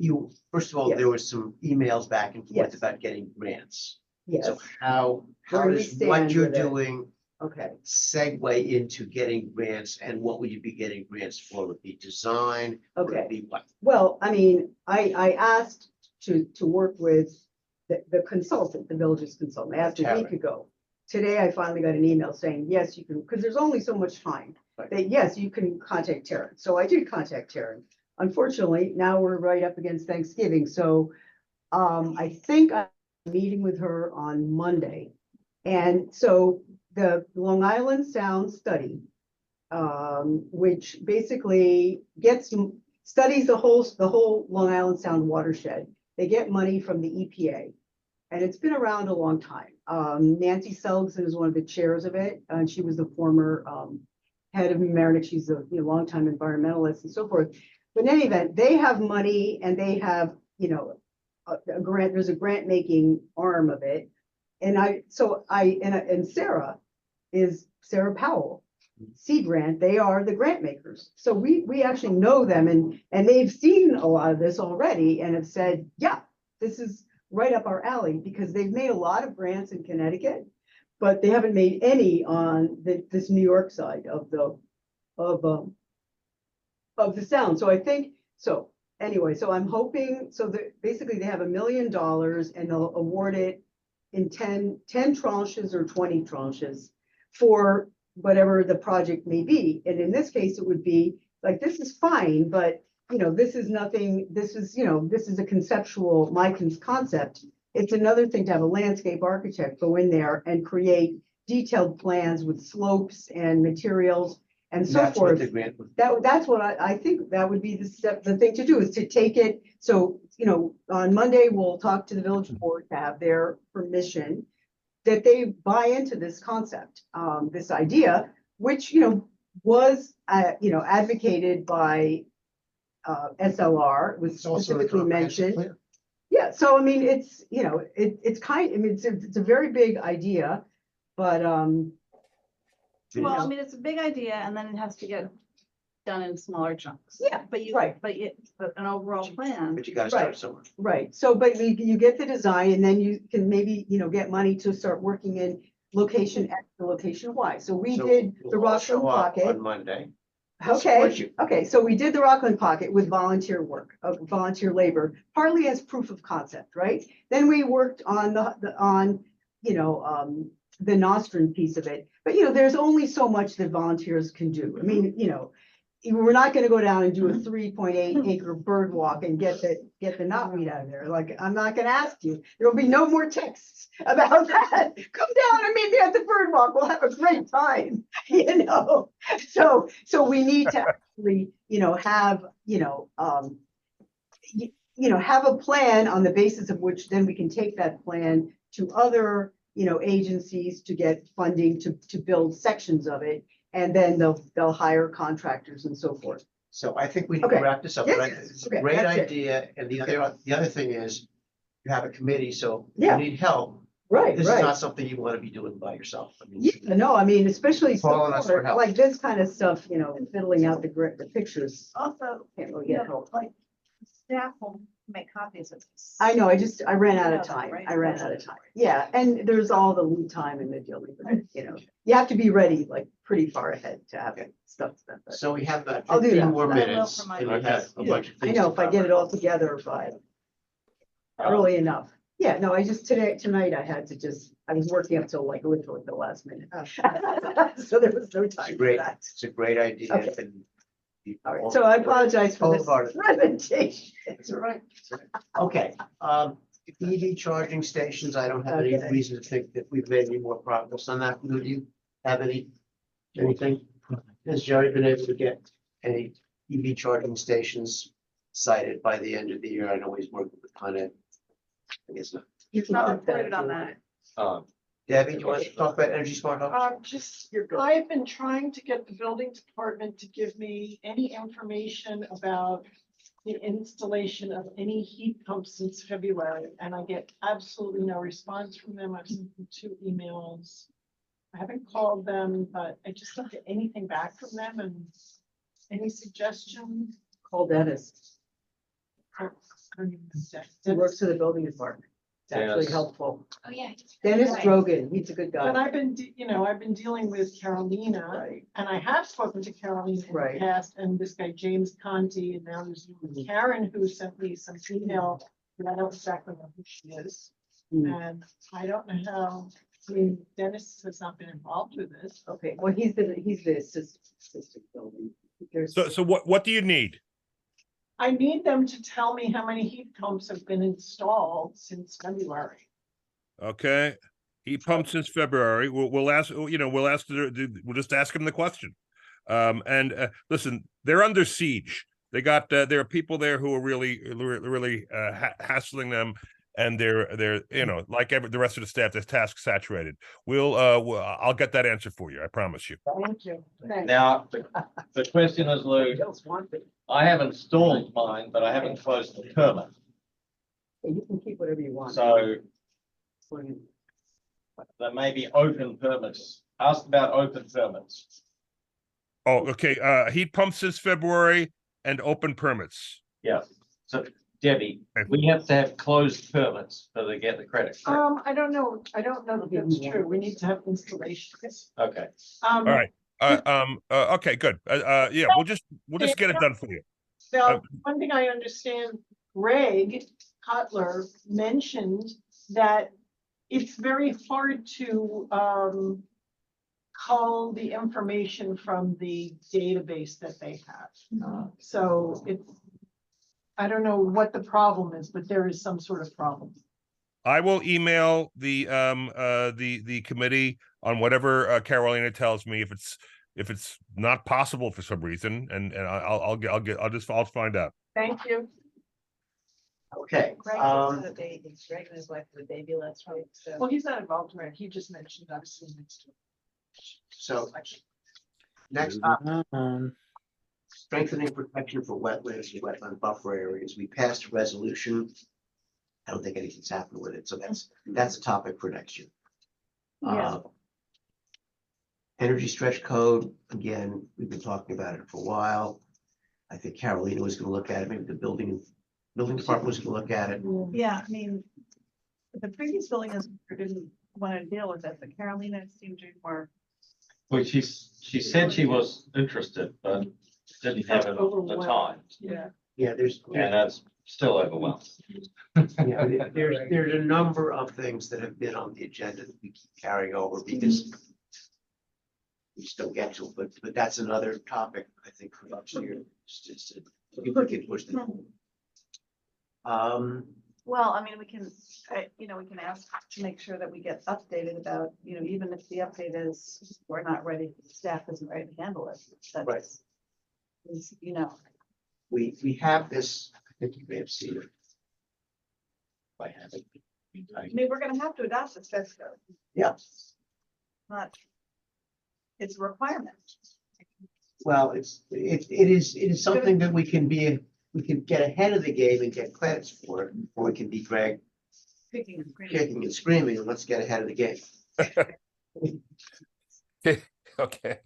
first of all, Yes. there was some emails back and forth Yes. about getting grants. Yes. So how Where do we does what stand you're with it? doing Okay. segue into getting grants, and what would you be getting grants for? Would it be design? Would Okay. it be what? Well, I asked to work with the consultant, the village's consultant. I asked a week Taryn. ago. Today, I finally got an email saying, yes, you can, because there's only so much time. Right. That yes, you can contact Taryn. So I did contact Taryn. Unfortunately, now we're right up against Thanksgiving. So I think I'm meeting with her on Monday. And so the Long Island Sound study, which basically studies the whole Long Island Sound watershed. They get money from the EPA, and it's been around a long time. Nancy Seligson is one of the chairs of it, and she was the former head of Mamaroneck. She's a longtime environmentalist and so forth. But in any event, they have money, and they have a grant. There's a grant making arm of it, and Sarah Powell, Sea Grant. They are the grant makers. So we actually know them, and they've seen a lot of this already and have said, yeah, this is right up our alley, because they've made a lot of grants in Connecticut, but they haven't made any on this New York side of the sound. So I think so. Anyway, so I'm hoping, so that basically they have $1 million, and they'll award it in 10 tranches or 20 tranches for whatever the project may be. And in this case, it would be like, this is fine, but this is nothing, this is a conceptual, concept. It's another thing to have a landscape architect go in there and create detailed plans with slopes and materials and so That's what forth. the grant would. That's what I think that would be the thing to do, is to take it. So, on Monday, we'll talk to the village board to have their permission that they buy into this concept, this idea, which, was, advocated by SLR, was It's also in the specifically comprehensive mentioned. plan. Yeah, so I mean, it's, you know, it's kind, I mean, it's a very big idea, but, Well, I mean, it's a big idea and then it has to get done in smaller chunks. Yeah, But you, right. but an overall plan. But you gotta start Right. somewhere. right, so, but you get the design and then you can maybe, you know, get money to start working in location X to location Y. So we So did the we'll all show Rockland up Pocket. On Monday. We'll support Okay, you. okay, so we did the Rockland Pocket with volunteer work, volunteer labor, partly as proof of concept, right? Then we worked on you know, the Nostrand piece of it. But, you know, there's only so much that volunteers can do. I mean, you know, we're not gonna go down and do a 3.8 acre bird walk and get the knotweed out of there. Like, I'm not gonna ask you. There will be no more texts about that. Come down and meet me at the bird walk. We'll have a great time, you know? So we need to actually, you know, have, you know, have a plan on the basis of which then we can take that plan to other, you know, agencies to get funding to build sections of it. And then they'll hire contractors and so forth. So I think we need to Okay. wrap this up. Yes, but yes. It's a Okay, great that's it. idea. And the other thing is you have a committee, so if Yeah. you need help. Right, This is not right. something you want to be doing by yourself. I mean, Yeah, no, I mean, especially Call on us for support, help. like this kind of stuff, you know, fiddling out the pictures. Also, Can't really you get know, help. like, staff will make copies of this. I know, I ran out You of know that, time. right? I ran out of time. Yeah, and there's all the lead time and the dealing with it, you know. You have to be ready like pretty far ahead to have stuff done. but- So we have about I'll do 15 that. more I will minutes for my- and we have a bunch of I things. know, to if I get it all cover. together by early enough. Yeah, no, I just tonight I had to I was working up till like literally the last minute. So there was no It's a time for great, that. it's a great idea. Okay. and you- All right, so I apologize for this Wholeheartedly. presentation. It's all right. It's all right. Okay, EV charging stations, I don't have any Okay. reason to think that we've made any more progress on that. Do you have anything? Has Jerry been able to get any EV charging stations cited by the end of the year? I know he's working with Con Ed. I guess not. You can Not keep that reported if on you that. want. Debbie, do you want to talk about Energy Smart Hubs? Just, I've been trying to get the building department to give me any information about the installation of any heat pumps since February, and I get absolutely no response from them. I've sent them 2 emails. I haven't called them, but I just don't get anything back from them, and any suggestions? Call Dennis. I don't even know. He works for the building department. It's actually Dennis. helpful. Oh, yeah. Dennis Right. Drogan, he's a good But guy. I've been, I've been dealing with Carolina, Right. and I have spoken to Carolina in Right. the past, and this guy James Conti, and now there's Karen who sent me some email, but I don't exactly know who she is. Mm. And I don't know how, I mean, Dennis has not been involved with this. Okay, well, he's the assistant building. There's, So what do you need? I need them to tell me how many heat pumps have been installed since February. Okay. Heat pump since February. We'll ask, we'll just ask him the question. And listen, they're under siege. They got, there are people there who are really hassling them. And they're, like the rest of the staff, they're task saturated. I'll get that answer for you. I promise you. Thank you. Thanks. Now, the question is, Lou, Bill's one thing. I have installed mine, but I haven't closed the permit. You can keep whatever you want. So there may be open permits. Ask about open permits. Oh, okay. Heat pump since February and open permits. Yeah. So Debbie, Okay. we have to have closed permits so they get the credit. correct? I don't know that that's true. We need to have installations. Okay. All right. Okay, good. Yeah, we'll just get it done for you. Now, one thing I understand, Greg Cutler mentioned that it's very hard to cull the information from the database that they have. So I don't know what the problem is, but there is some sort of problem. I will email the committee on whatever Carolina tells me if it's not possible for some reason, and I'll find out. Thank you. Okay, Greg was the baby, Greg and his wife had a baby last week, so. Well, he's not involved, right? He just mentioned obviously next to him. so next up, strengthening protection for wetlands and wetland buffer areas. We passed a resolution I don't think anything's happened with it, so that's a topic for next year. Yeah. Energy stretch code, again, we've been talking about it for a while. I think Carolina was gonna look at it, maybe the building department was gonna look at it. Yeah, I mean, the previous building inspector didn't want to deal with it, but Carolina seemed to be more. Well, she said she was interested, but didn't have the time, Yeah. Yeah, and that's still overwhelmed. yeah, there's a number of things that have been on the agenda that we keep carrying over because we just don't get to it, but that's another topic, I think, for next year, just to, if we can push them. Well, I mean, we can ask to make sure that we get updated about, even if the update is, we're not ready, staff isn't ready to handle it. That's- Right. is, we have this, I think you may have seen it. If I haven't. I mean, we're gonna have to adopt the spec code. Yeah. Not. It's a requirement. Well, it is something that we can get ahead of the game and get credits for it, before we can be dragged Kicking and screaming. kicking and screaming, and let's get ahead of the game. Okay.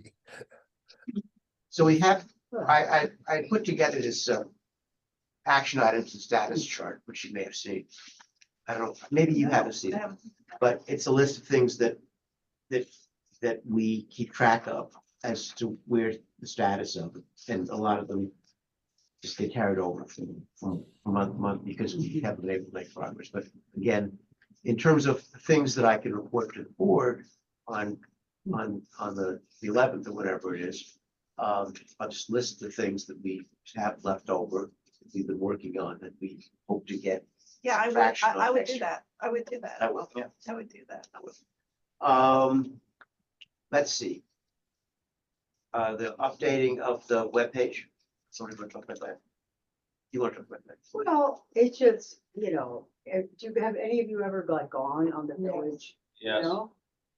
So we have, I put together this action items and status chart, which you may have seen. I don't know, maybe you haven't seen it, but it's a list of things that we keep track of as to where the status of it, and a lot of them just get carried over from month to month because we haven't been able to make progress. But again, in terms of things that I can report to the board on the 11th or whatever it is, I'll just list the things that we have left over, that we've been working on, that we hope to get. Yeah, traction on I would next do year. that. I would do that. I will, yeah. I would do that. Let's see. The updating of the webpage. Somebody want to talk about that? You want to talk about that? Well, it's just, have any of you ever gone on the village? Yes.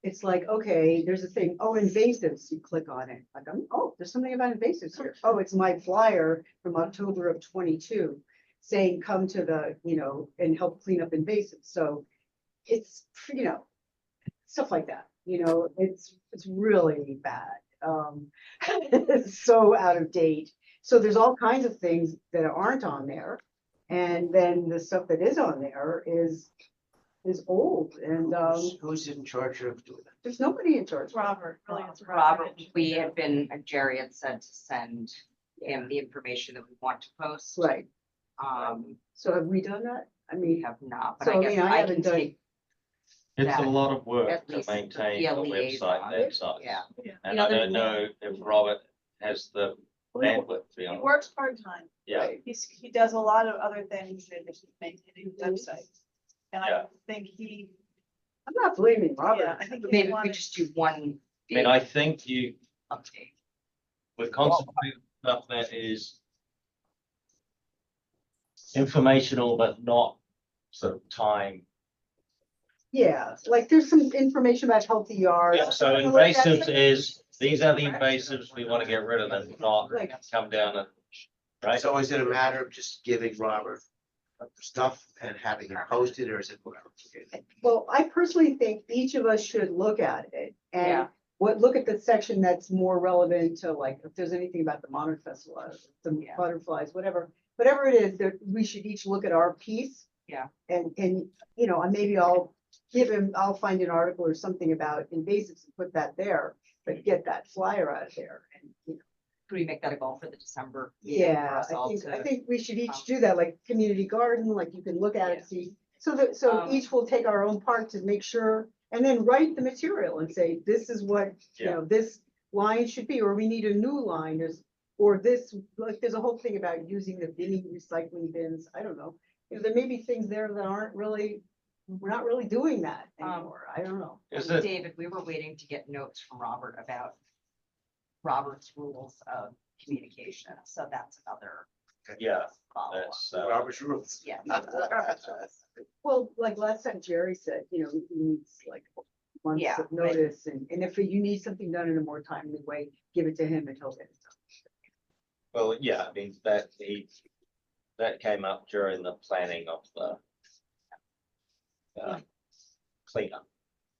It's like, okay, there's a thing, oh, invasives, you click on it, like, oh, there's something about invasives here. Oh, it's my flyer from October of 22 saying, come to the, and help clean up invasives. So it's, stuff like that, it's really bad. It's so out of date. So there's all kinds of things that aren't on there. And then the stuff that is on there is old, and Who's in charge of doing that? there's nobody in charge. Robert, really, it's Robert, we had been, Jerry had said to send him the information that we want to post. Right, so have we done that? I We mean, have not, but so I I guess mean, I I can haven't done, take, It's a that lot of work at to least maintain be a the website liaison. that size. yeah. And You know, I there's don't know if Robert has the bandwidth, to be He honest. works part-time. Yeah, He does a lot of other things in maintaining the website. And I Yeah. think he, I'm not blaming yeah, Robert. I think he Maybe we wanted. just do one I mean, big I think you, update. with concentrated stuff that is informational, but not sort of time. Yeah, like there's some information about healthy yards. Yeah, so invasives is, these are the invasives, we want to get rid of them, not come down and, right? So is it a matter of just giving Robert stuff and having him post it, or is it whatever? Well, I personally think each of us should look at it and Yeah. look at the section that's more relevant to, like, if there's anything about the Monarch Festival, the Yeah. butterflies, whatever it is, that we should each look at our piece. Yeah. And maybe I'll find an article or something about invasives and put that there, but get that flyer out of there and, Could we make that a goal for the December? meeting for yeah, us all I to- think we should each do that, like community garden, like you can look at Yeah. it, see. So Um, each will take our own part to make sure, and then write the material and say, this is what, this line should be, or we need a new line, there's a whole thing about using the binning recycling bins, I don't know. There may be things there that aren't really, we're not really doing that anymore, I don't know. Is And it, David, we were waiting to get notes from Robert about Robert's rules of communication, so that's another yeah, follow-up. that's, Robert's rules. Yeah. Well, like last time Jerry said, he needs like months Yeah, of right. notice, and if you need something done in a more timely way, give it to him and he'll get it done. well, yeah, I mean, that came up during the planning of the cleanup.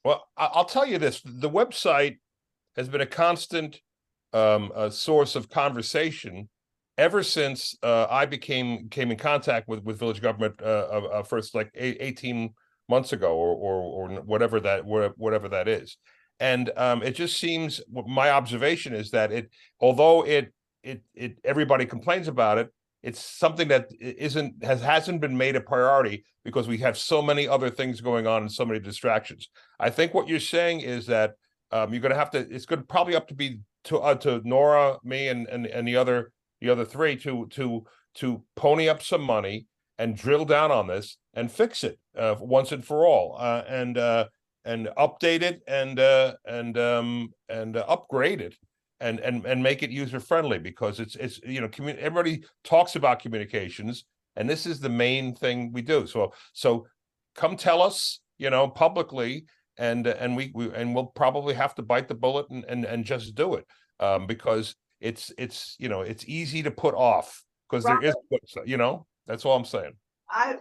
Well, I'll tell you this, the website has been a constant a source of conversation ever since I came in contact with village government first like 18 months ago or whatever that is. And it just seems, my observation is that although it everybody complains about it, it's something that hasn't been made a priority because we have so many other things going on and so many distractions. I think what you're saying is that you're going to have to, it's going to probably up to be to Nora, me, and the other three to pony up some money and drill down on this and fix it once and for all, and update it and upgrade it and make it user friendly, because it's everybody talks about communications and this is the main thing we do. So come tell us, publicly, and we'll probably have to bite the bullet and just do it, because it's easy to put off because there is, that's all I'm saying.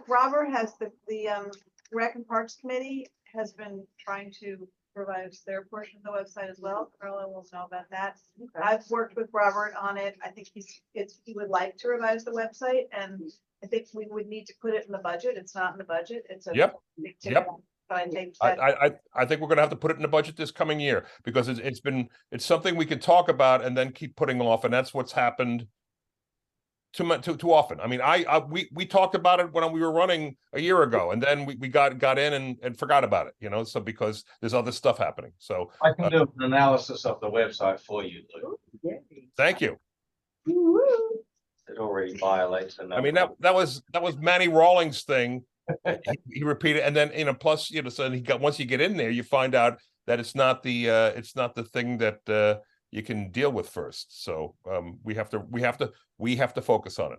Robert has the Rec and Parks Committee has been trying to revise their portion of the website as well. Carla will know about that. I've worked with Robert on it. I think he would like to revise the website, and I think we would need to put it in the budget. It's not in the budget. It's a Yep. big ticket. But I think that I think we're gonna have to put it in the budget this coming year, because it's something we can talk about and then keep putting off, and that's what's happened too often. I mean, we talked about it when we were running a year ago, and then we got in and forgot about it, so because there's other stuff happening. So I can do an analysis of the website for you, Lou. thank you. It already violates the. I mean, that was Manny Rawlings' thing. He repeated, and then plus so once you get in there, you find out that it's not the thing that you can deal with first. So we have to focus on it.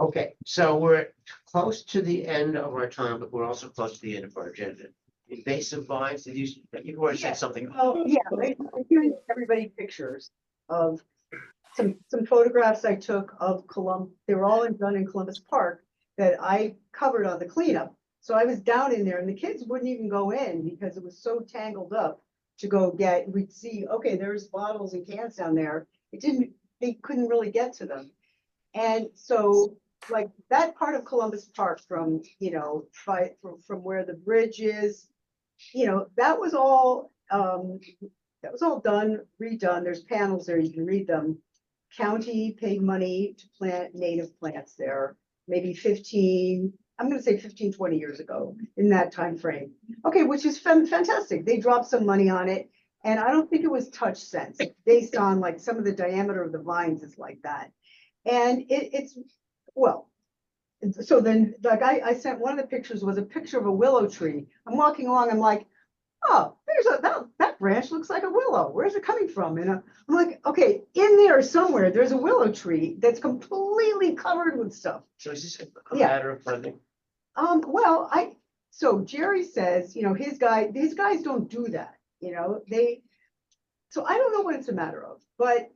Okay, so we're close to the end of our time, but we're also close to the end of our agenda. Invasive vines, you've already said something. Oh, yeah, I giving everybody pictures of some photographs I took of they were all done in Columbus Park that I covered on the cleanup. So I was down in there and the kids wouldn't even go in because it was so tangled up to go get, we'd see, okay, there's bottles and cans down there. They couldn't really get to them. And so like that part of Columbus Park from where the bridge is, that was all done, redone. There's panels there, you can read them. County paid money to plant native plants there, maybe 15, 20 years ago, in that time frame. Okay, which is fantastic. They dropped some money on it, and I don't think it was touched since, based on like some of the diameter of the vines is like that. And so then like I sent, one of the pictures was a picture of a willow tree. I'm walking along, I'm like, oh, that branch looks like a willow. Where's it coming from? And I'm like, okay, in there somewhere, there's a willow tree that's completely covered with stuff. So is this a matter of funding? So Jerry says, these guys don't do that, so I don't know what it's a matter of, but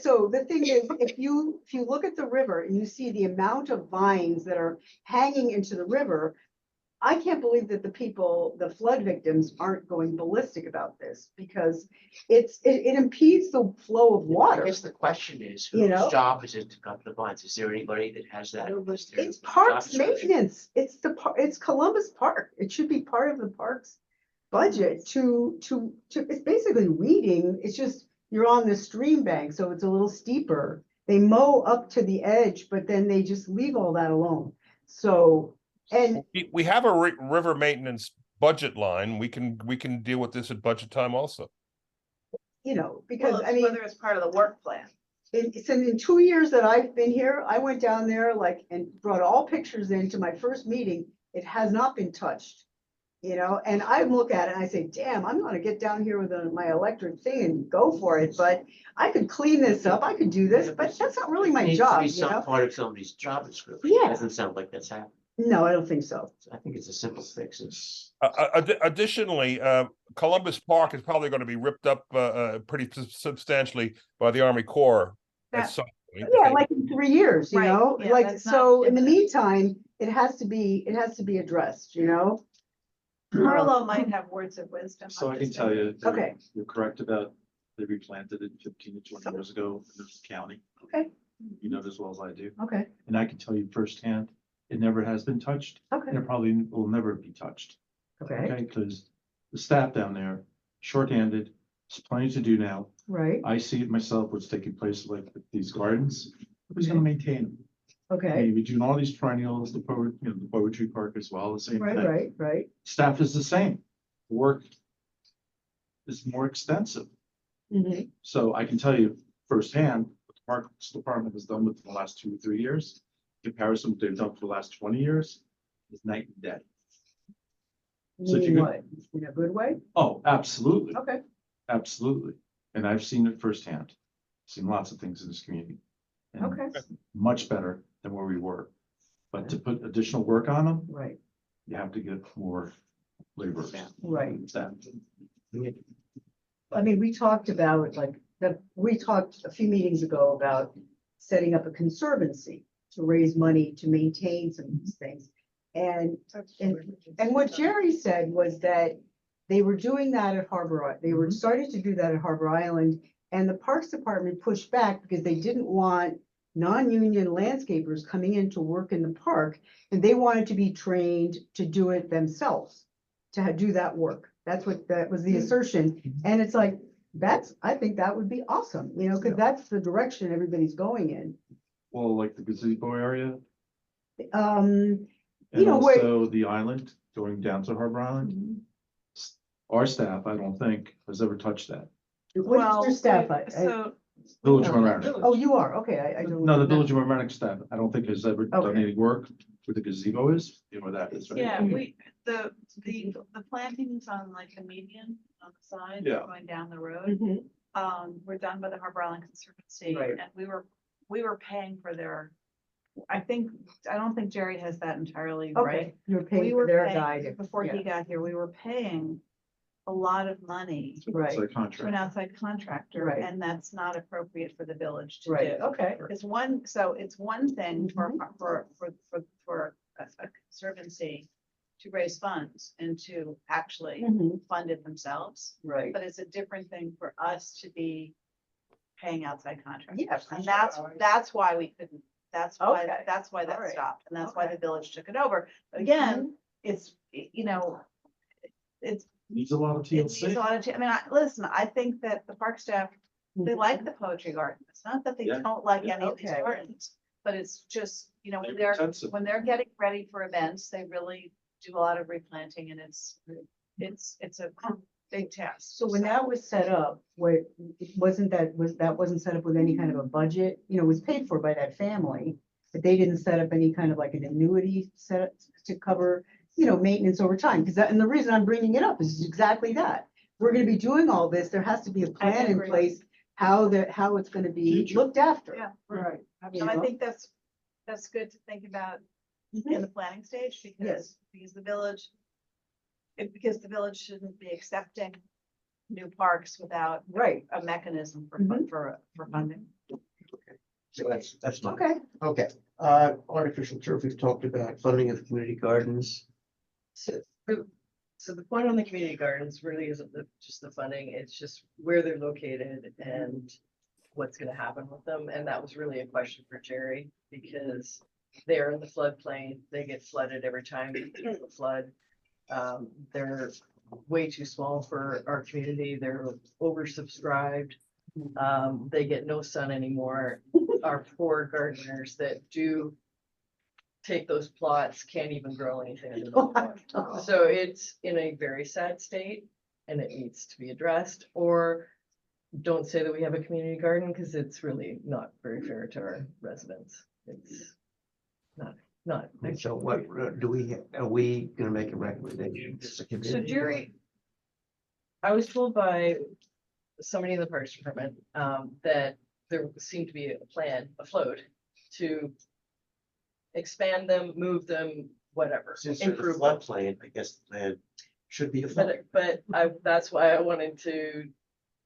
so the thing is, if you look at the river and you see the amount of vines that are hanging into the river, I can't believe that the flood victims aren't going ballistic about this, because it impedes the flow of water. I guess the question is, whose job is it to cut the vines? Is there anybody that has that? It's parks maintenance. It's Columbus Park. It should be part of the park's budget to it's basically weeding. It's just you're on the stream bank, so it's a little steeper. They mow up to the edge, but then they just leave all that alone. So. And we have a river maintenance budget line. We can deal with this at budget time also. Because whether it's part of the work plan. In 2 years that I've been here, I went down there and brought all pictures into my first meeting. It has not been touched, and I look at it and I say, damn, I'm gonna get down here with my electric thing and go for it. But I could clean this up. I could do this, but that's not really my job. Needs to be some part of somebody's job description. Yeah. It doesn't sound like that's happening. No, I don't think so. I think it's a simple fix. Additionally, Columbus Park is probably going to be ripped up pretty substantially by the Army Corps at some point. Yeah, like in 3 years, Right. Yeah, like that's so. not In the meantime, it has to be addressed. Carlo might have words of wisdom. So on I can this. tell you, that Okay. you're correct about they replanted it 15 to 20 years ago in this county. Okay. You know it as well as I do. Okay, And I can tell you firsthand, it never has been touched, okay, and it probably will never be touched. okay, Okay, because the staff down there, shorthanded, there's plenty to do now. right, I see it myself, what's taking place like with these gardens. Who's gonna maintain them? I okay, mean, we're doing all these perennials, the the poetry park as well, the same right, thing. right, right. Staff is the same. Work is more extensive. Mhm. So I can tell you firsthand, what the Parks Department has done within the last 2 or 3 years, in comparison to what they've done for the last 20 years, is night and day. So if you Meaning could- what? In a good way? Oh, absolutely, Okay, absolutely. And I've seen it firsthand. Seen lots of things in this community. And okay, much better than where we were. But to put additional work on them, right, you have to get more laborers. right. Staff. I mean, we talked about we talked a few meetings ago about setting up a conservancy to raise money to maintain some of these things. And what Jerry said was that they were doing that at they were starting to do that at Harbor Island. And the Parks Department pushed back because they didn't want non-union landscapers coming in to work in the park. And they wanted to be trained to do it themselves, to do that work. That was the assertion. And it's like, I think that would be awesome, because that's the direction everybody's going in. Well, like the gazebo area, Um, and where- also the island, going down to Harbor Island. Our staff, I don't think, has ever touched that. what's your staff? So, Village of Okay. Mamaroneck. Oh, you are, okay, I don't. No, the Village of Mamaroneck staff, I don't think has ever done Okay. any work where the gazebo is, you know where that is, right? yeah, the plantings on like the median on the side, Yeah. going down the road, Mhm. were done by the Harbor Island Conservancy. Right. And we were paying for their, I don't think Jerry has that entirely Okay, right. you're We paying were for their paying, guide. before he got here, we were paying a lot of money Right, It's a to an contract. outside contractor, Right. and that's not appropriate for the village to right, do. okay. It's one thing for a conservancy to raise funds and to actually Mhm. fund it themselves. Right. But it's a different thing for us to be paying outside contractors. Yeah, for And sure. that's why we couldn't, that's why Okay. that All right. stopped, and that's why Okay. the village took it over. But again, it's, it's Needs a lot of it needs TLC. a lot of, I mean, listen, I think that the park staff, they Mhm. like the poetry garden. It's not that they Yeah. don't like any of these Okay. gardens, but it's just, when Labor they're, intensive. when they're getting ready for events, they really do a lot of replanting, and it's a big task. So when that was set up, that wasn't set up with any kind of a budget, it was paid for by that family. But they didn't set up any kind of like an annuity set to cover, maintenance over time, and the reason I'm bringing it up is exactly that. We're gonna be doing all this, there has to be a plan in agree. place, how it's gonna be Future. looked after. Yeah. Right. And I think that's good to think about in the planning stage, Yes. because the village, shouldn't be accepting new parks without Right, a mechanism Mhm. for funding. So that's fine. okay, Okay, artificial turf, we've talked about funding of community gardens. So the point on the community gardens really isn't just the funding, it's just where they're located and what's gonna happen with them. And that was really a question for Jerry, because they're in the floodplain, they get flooded every time there's a flood. They're way too small for our community, they're oversubscribed. They get no sun anymore. Our poor gardeners that do take those plots can't even grow anything under the plot. So it's in a very sad state and it needs to be addressed. Or don't say that we have a community garden, because it's really not very fair to our residents. It's not. And so what, are we gonna make a recommendation? as a So committee? Jerry, I was told by somebody in the Parks Department that there seemed to be a plan afloat to expand them, move them, whatever, Since they're the improve them. floodplain, I guess the plan should be a flood. But that's why I wanted to,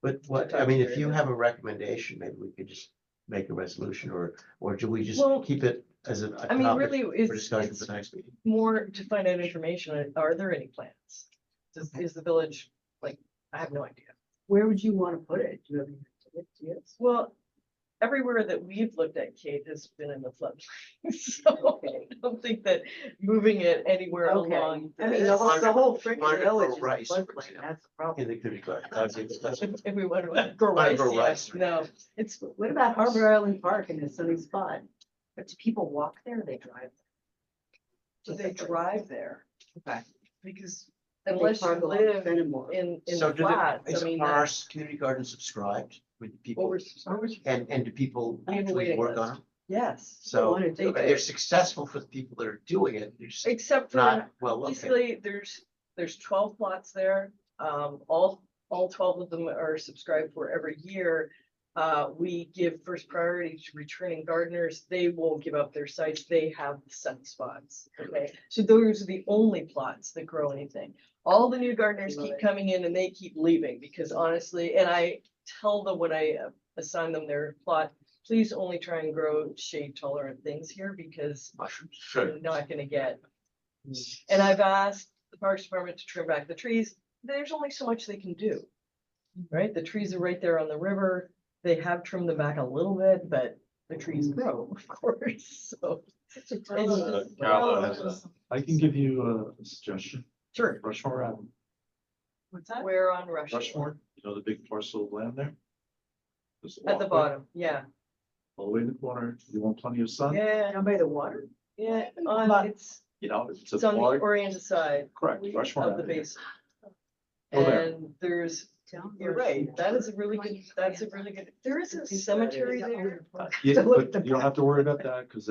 But what, I mean, if you have a recommendation, maybe we could just make a resolution, or do we just Well, keep it as a I mean, topic really, for discussion for it's the next meeting? more to find out information. Are there any plans? is the village, like, I have no idea. Where would you want to put it? Do you have any ideas? Well, everywhere that we've looked at, Kate, has been in the floodplain. So I don't think that moving it anywhere Okay. along. I mean, the whole freaking Wanted to village grow is rice, for floodplain, example. that's the problem. In the community garden. If we want to grow Wanna rice, grow yeah, rice, right? no, it's, What about Harbor Island Park in a sunny spot? But do people walk there? Or they drive? do they drive there? Okay. Because They unless you park along live Fenimore. in So the do flats, is I mean, our community garden subscribed with what people was, and do people I have a actually waiting work list. on them? yes, So wanna do they're successful for the people that are doing it. They're just except for. not well located. Basically, there's 12 plots there. All 12 of them are subscribed for every year. We give first priority to returning gardeners. They won't give up their sites. They have the sun spots. Okay, so those are the only plots that grow anything. All the new gardeners keep coming in and they keep leaving because honestly, and I tell them when I assign them their plot, please only try and grow shade tolerant things here because Mushrooms. you're not gonna get. And I've asked the Parks Department to trim back the trees. There's only so much they can do. Right? The trees are right there on the river. They have trimmed them back a little bit, but the trees grow, of course, so. Carla has I can give you a suggestion. Sure. Rushmore Avenue. What's that? Where on Rushmore? Rushmore, you know the big parcel of land there? There's a At the walkway bottom, yeah. All the way in the corner. You want plenty of sun? Yeah, Down by the water? yeah, it's You know, it's on a the park. oriented side Correct, Rushmore of the Avenue. base. Go there. And you're right, that is a really good, there is a cemetery there. Yeah, but you don't have to worry about that because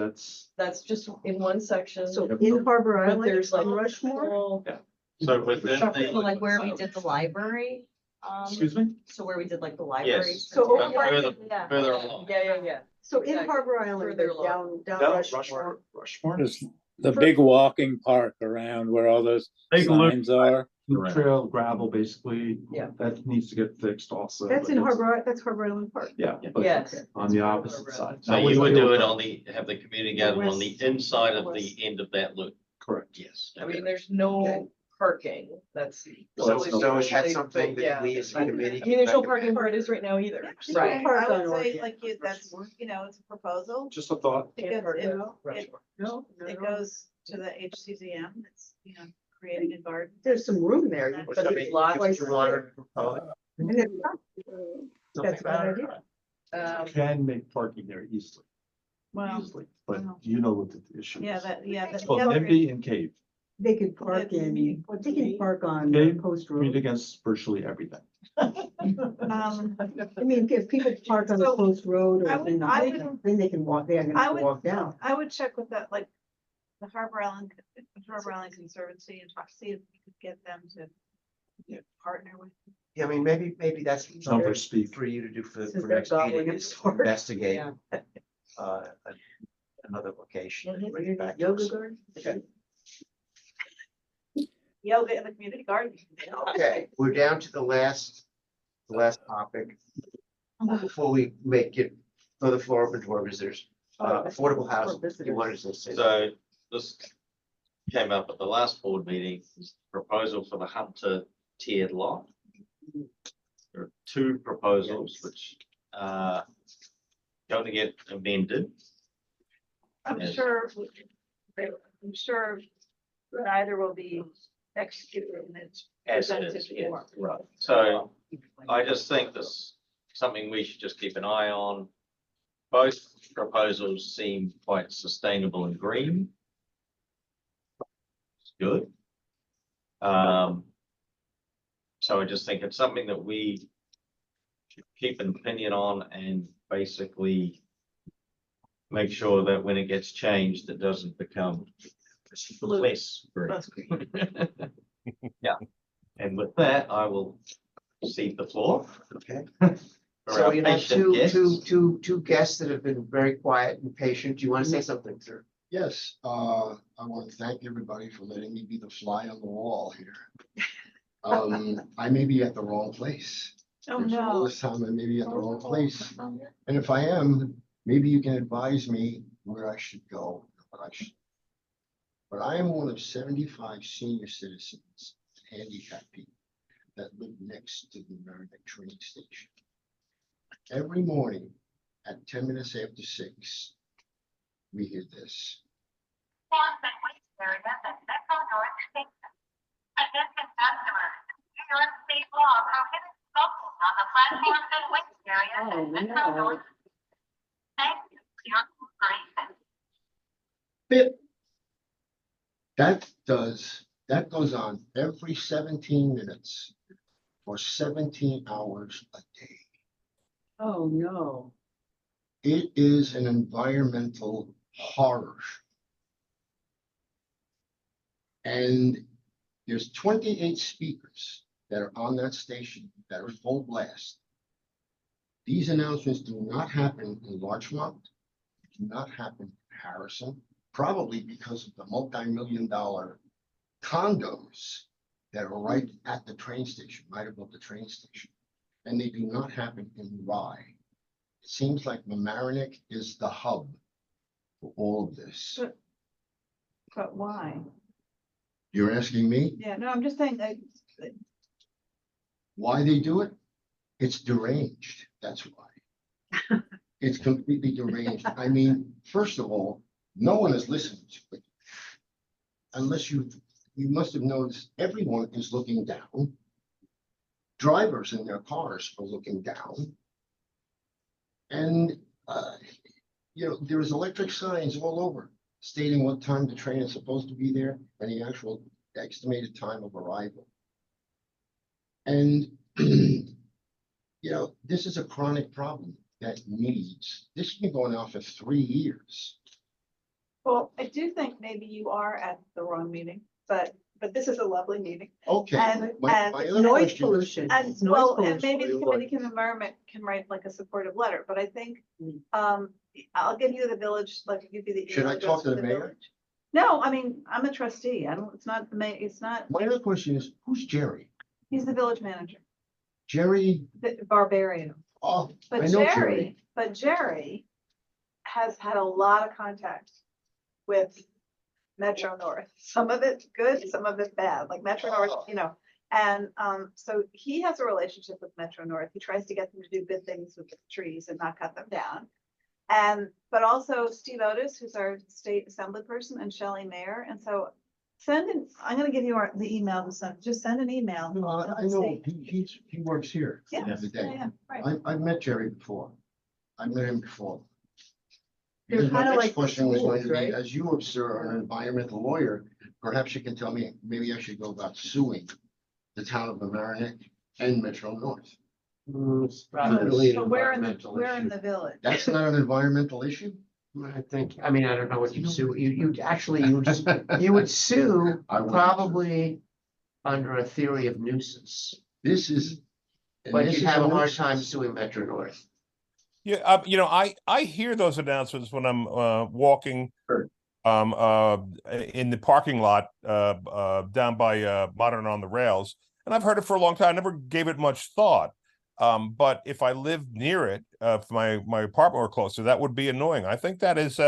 That's just in one section. So in Harbor But Island, there's like on Rushmore? whole- so within So like where we did the library, Excuse me? so where we did like the library. Yes. So But over- further along. Yeah. So in Exactly. Harbor Island, Further but down No, Rushmore. Rushmore. There's the big walking park around where all those Big loop. signs are. Loop trail, gravel, basically. Yeah. That needs to get fixed also. That's but in it's- that's Harbor Island Park. Yeah. but Yes. On the opposite side. So That was you would the do deal it with on the, have the community garden on the inside of the end of that loop. Correct. Yes. I mean, there's no parking, that's. So is that But, something yeah. that we as a committee? I mean, there's no parking where it is right now either. Right. Park on I would say Oregon. like you, that's, you know, it's a proposal. Just a thought. Can't park there. No, It goes to the HCZM. It's, you know, creating a garden. there's some room there. You But put I it mean, lots if you want to propose And it's not- something That's a good about it. idea. Can make parking there easily, Well, easily, but well. you know what the issue is. yeah, that, yeah. It's the called other- NIMBY and CAVE, They could park That's in, meeting. they can park on Okay. Post meet Road. against virtually everything. I mean, if people park on the So, Post Road I or would- in the I hike, would- then they can walk, they're I gonna would- walk down. I would check with that, like, the Harbor Island Conservancy and talk, see if we could get them to partner with. Yeah, I mean, maybe that's Number something speak. for you to do for Since for they're next meeting gobbling up is the park. investigate. Yeah. Uh, another location. and Mhm. bring it back to Yoga us. garden? Okay. Yoga in the community garden. Okay, we're down to the last topic. Before we make it, throw the floor open to our visitors, affordable housing, you wanted to say. So this came up at the last board meeting, this proposal for the Hunter tiered lot. There are two proposals which are going to get amended. I'm Yes. sure that either will be executed and it's As it presented is, yeah. for. Right. So I just think this, something we should just keep an eye on. Both proposals seem quite sustainable and green. It's good. So I just think it's something that we should keep an opinion on and basically make sure that when it gets changed, it doesn't become less green. Yeah, and with that, I will cede the floor. Okay. for So our you have patient guests. two guests that have been very quiet and patient. Do you want to say something, sir? Yes, I want to thank everybody for letting me be the fly on the wall here. I may be at the wrong place. Oh, There's all no. this time I may be at the wrong place. And if I am, maybe you can advise me where I should go, what I should. But I am one of 75 senior citizens handicapped people that live next to the Merrimack train station. Every morning at 10 minutes after 6, we hear this. Oh, no. Bip. That goes on every 17 minutes for 17 hours a day. Oh, no. It is an environmental horror. And there's 28 speakers that are on that station that are full blast. These announcements do not happen in Larchmont, do not happen in Harrison, probably because of the multi-million-dollar condos that are right at the train station, right above the train station. And they do not happen in Rye. It seems like Mamaroneck is the hub for all of this. But why? You're asking me Yeah, no, I'm just saying that, why they do it? It's deranged, that's why. It's completely deranged. I mean, first of all, no one is listening to it. Unless you must have noticed everyone is looking down. Drivers in their cars are looking down. And, there's electric signs all over stating what time the train is supposed to be there and the actual estimated time of arrival. And, this is a chronic problem that needs, this has been going on for 3 years. well, I do think maybe you are at the wrong meeting, but this is a lovely meeting. Okay. And- my and other Noise question is- pollution. And It's noise well, and pollution. maybe the committee environment can write like a supportive letter, but I think, Mm. I'll give you the village, like, give you the. Should I email talk address to for the mayor? village. No, I mean, I'm a trustee. It's not the mayor, it's not, My other question is, who's Jerry? he's the village manager, Jerry, the barbarian. oh, I But know Jerry has had a lot of contact with Metro North. Some of it good, some of it bad, like Metro North, And so he has a relationship with Metro North. He tries to get them to do good things with the trees and not cut them down. But also Steve Otis, who's our state assembly person, and Shelley Mayer. And so I'm gonna give you the email to send, just send an email. No, I know, he works here Yeah, every yeah, day. yeah, right. I've met Jerry before. I met him before. They're Because my kinda next like question was going to schools, be, right? as you are an environmental lawyer, perhaps you can tell me, maybe I should go about suing the town of Mamaroneck and Metro North. It's probably an But we're in environmental the issue. village. That's not an environmental issue? I don't know what you sue, you actually, you would sue I wouldn't. probably under a theory of nuisance. This is. and But this you'd is have a hard nuisance. time suing Metro North. Yeah, I hear those announcements when I'm walking Sure. in the parking lot down by Modern on the Rails, and I've heard it for a long time. I never gave it much thought. But if I lived near it, if my apartment were closer, that would be annoying. I think that is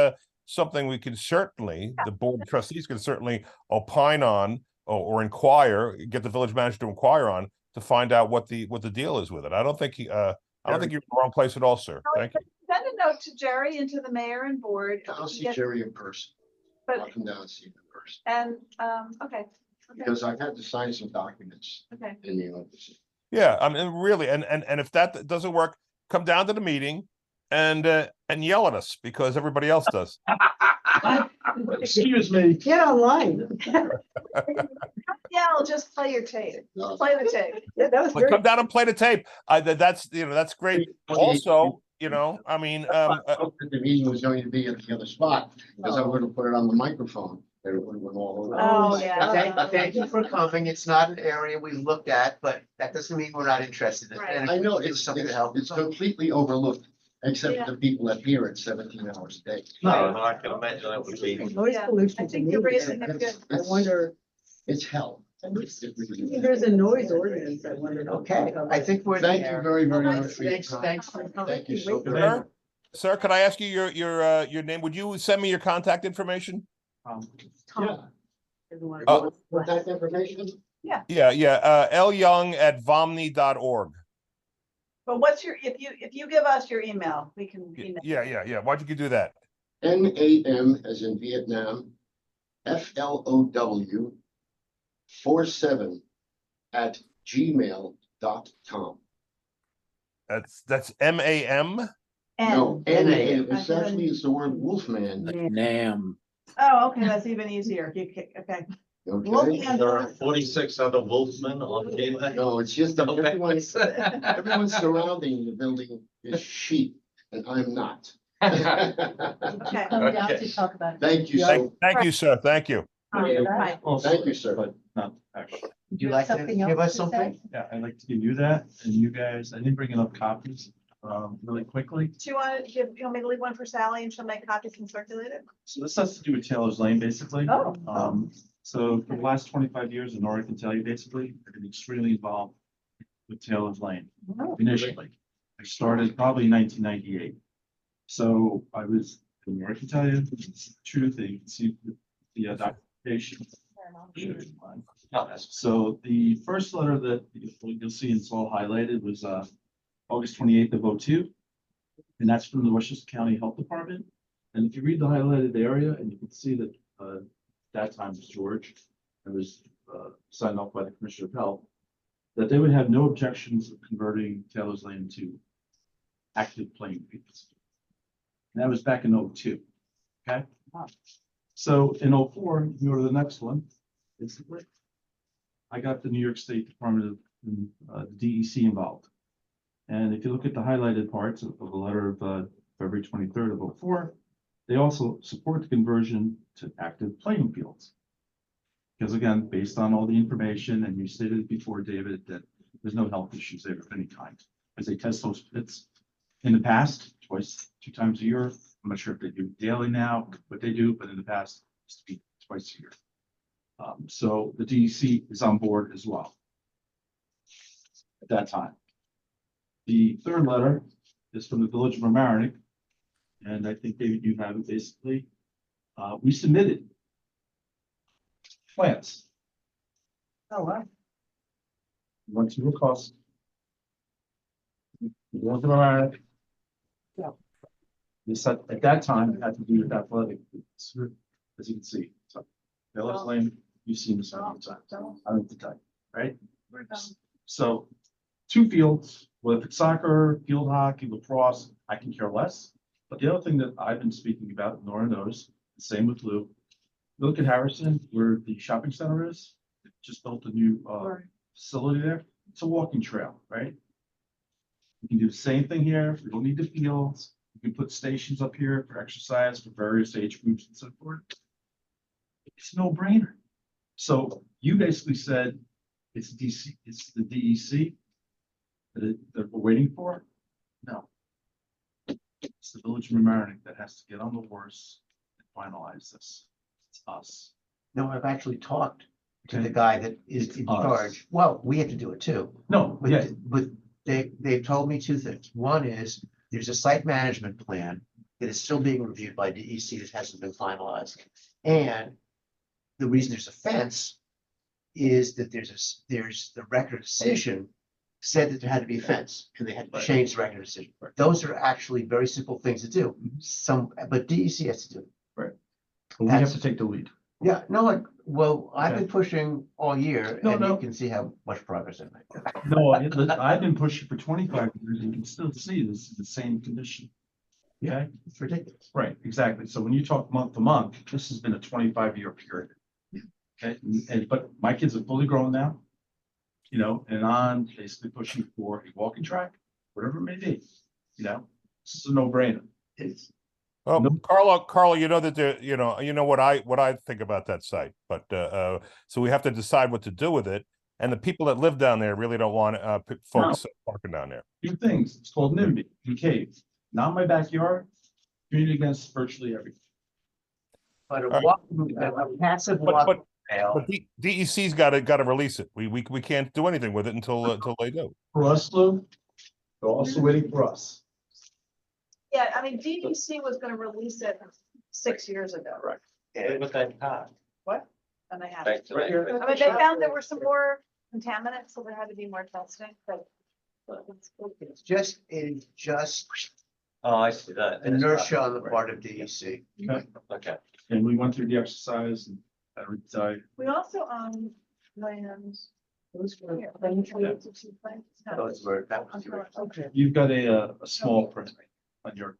something we can certainly, the board of trustees can certainly opine on or inquire, get the village manager to inquire on to find out what the deal is with it. I don't think I don't think you're in the wrong place at all, sir. Thank you. Send a note to Jerry and to the mayor and board. I'll see Get- Jerry in person. I'll But, come down and see him in person, okay, because I've had to sign some documents okay. in the office. Yeah, I mean, really, and if that doesn't work, come down to the meeting and yell at us because everybody else does. Excuse me. Get online. Yeah, I'll just play your tape. No. Play the tape. Yeah, that was But great. come down and play the tape. That's that's great. Also, I mean, I thought that the meeting was going to be at the other spot, because I would have put it on the microphone. It would have went all over. Oh, yeah. Thank you for coming. It's not an area we looked at, but that doesn't mean we're not interested in it. Right. And if I know we do it's something to help. it's completely overlooked, except Yeah. for the people that hear it 17 hours a day. I can imagine that would be. Noise Yeah, pollution. I think you're raising a good. I wonder, It's hell. there's a noise ordinance, I wonder. Okay, I think we're Thank you there. very, very much for your Thanks, time. thanks. Thank you so Wait, very Sir, much. sir, could I ask you your name? Would you send me your contact information? Yeah. Doesn't wanna Oh. go- Contact information? Yeah, lyoung@vomni.org. But what's your, if you give us your email, we can. email. Yeah. Why don't you do that? NAM as in Vietnam, FLOW 47 at gmail.com. That's MAM. No, N. NAM, it's actually, it's the word wolfman, Nam. Oh, okay, that's even easier. Okay. okay? There are 46 other wolfmen on the. No, it's just that everyone surrounding the building is sheep, and I'm not. Okay. Come down Okay. to talk about it. Thank you, sir. Thank you, sir. Thank you. Right. Thank you, sir. But not actually. Would you like to Something give else us to something? say? Yeah, I'd like to give you that, and you guys, I didn't bring enough copies, really quickly. Do you want to give, you want me to leave one for Sally and she'll make copies and circulate it? So this has to do with Taylor's Lane, basically. Oh. So for the last 25 years, and Nora can tell you, basically, I've been extremely involved with Taylor's Lane initially. I started probably in 1998. So I was, and Nora can tell you, it's the truth, and you can see the documentation. So the first letter that you'll see, and it's all highlighted, was August 28th of 2002. And that's from the Westchester County Health Department. And if you read the highlighted area, and you can see that that time was George, it was signed off by the Commissioner of Health, that they would have no objections of converting Taylor's Lane to active playing fields. And that was back in 2002. Okay. So in 2004, you go to the next one. I got the New York State Department of the DEC involved. And if you look at the highlighted parts of the letter of February 23rd of 2004, they also support the conversion to active playing fields. Because again, based on all the information, and you stated it before, David, that there's no health issues there of any kind. As they test those pits in the past, two times a year. I'm not sure if they do daily now, what they do, but in the past, it used to be twice a year. So the DEC is on board as well at that time. The third letter is from the Village of Mamaroneck, and I think, David, you have it basically. We submitted plans. Oh, wow. Went to a cost. Village of Mamaroneck. Yeah. They said at that time, it had to do with athletic, as you can see. So, Taylor's Lane, you've seen this many times. I don't have to tell you, right? We're done. So 2 fields, whether it's soccer, field hockey, lacrosse, I can care less. But the other thing that I've been speaking about, Nora knows, the same with Lou. Look at Harrison, where the shopping center is. They just built a new facility there. It's a walking trail, right? You can do the same thing here. We don't need the fields. You can put stations up here for exercise for various age groups and so forth. It's no brainer. So you basically said it's DC, it's the DEC that we're waiting for. No. It's the Village of Mamaroneck that has to get on the horse and finalize this. It's us. No, I've actually talked to Okay. the guy that is in Us. charge. Well, we have to do it too. No, But, yeah, but they've told me 2 things. One is there's a site management plan that is still being reviewed by DEC that hasn't been finalized. And the reason there's a fence is that there's the record of decision said that there had to be a fence and they had to Right. change the record of decision. Those are actually very simple things to do. But DEC has to do. but we have That's- to take the lead. Yeah, no, I've Okay. been pushing all year No, and you no. can see how much progress I made. No, I've been pushing for 25 years, and you can still see this is the same condition. Okay, It's ridiculous. right, exactly. So when you talk month to month, this has been a 25-year period. Okay, but my kids are fully grown now, you know, and I'm basically pushing for a walking track, whatever it may be, you know, this is a no-brainer. It's, Well, No. Carla, you know that there, you know what I think about that site, but so we have to decide what to do with it. And the people that live down there really don't want folks parking down there. 2 things, it's called NIMBY, in cave, not my backyard, community against virtually everything. but right. a passive But walk trail. but DEC's got to release it. We can't do anything with it until they do. For us, Lou, they're also waiting for us. Yeah, I mean, DEC was gonna release it 6 years ago. Right. With that car. What? And they had. Back to that. I mean, they found there were some more contaminants, so there had to be more testing, but. It's just, Oh, I see that. inertia on the part of DEC. Okay. And we went through the exercise and every time. We also, land. Those were, Here, No. those were, that was your. Okay. You've got a small print on your.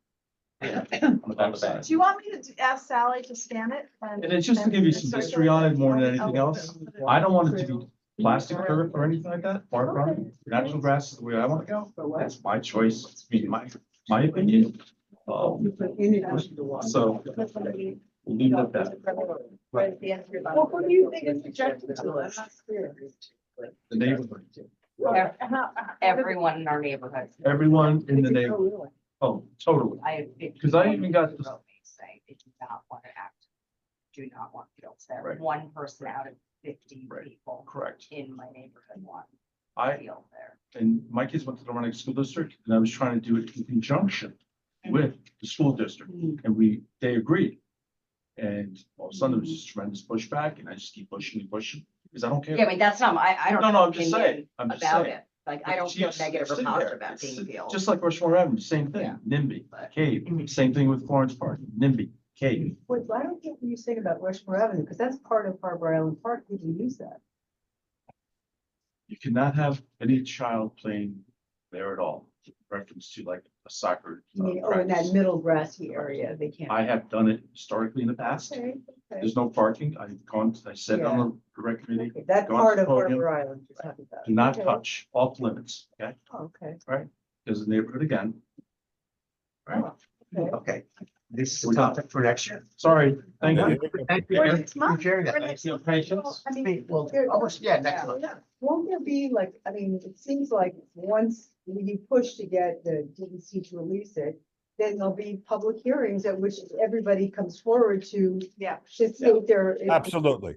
Yeah. On the back side. Do you want me to ask Sally to scan it? And it's just to give you some history on it more than anything else. I don't want it to be plastic turf or anything like that, far from it. Natural grass is the way I want to go. That's my choice, it's my opinion. So we'll leave it at that. Right at the end of your. Well, who do you think is rejected to us? The neighborhood, Everyone in our neighborhood. everyone in the neighborhood. Oh, totally. Because I even got this- Say they do not want to act, do not want fields there. Right. One person out of 50 Right. people Correct. in my neighborhood want I, field there. and my kids went to the running school district and I was trying to do it in conjunction with the school district and they agreed. And all of a sudden there was this tremendous pushback and I just keep pushing and pushing because I don't care. Yeah, I mean, that's not my, I don't. No, have no, an I'm just opinion saying, I'm just About saying. it, like, I don't feel It's negative or sitting positive there. about It's being field. just like Rushmore Avenue, same thing, Yeah. NIMBY, Cave, same thing with Florence Park, NIMBY, Cave. Wait, I don't get what you're saying about Rushmore Avenue, because that's part of Harbor Island Park, we can use that. You cannot have any child playing there at all, reference to like a soccer. You mean, oh, in that practice. middle grassy area, they can't. I have done it historically in the past. Okay, okay. There's no parking. I've gone, I said on the rec committee, Okay, that Go on part to of the podium. Harbor Island, just happy about. do not Okay. touch, off limits, okay? Oh, okay. There's a neighborhood again. Right, Okay. Okay, this is a topic for next year. sorry, thank you. Thank you Well, for it's not- sharing that. Thanks for your patience. I mean, Well, there- almost, yeah, next month. Won't there be like, I mean, it seems like once you push to get the DEC to release it, then there'll be public hearings at which everybody comes forward to Yeah. just see if they're. Absolutely.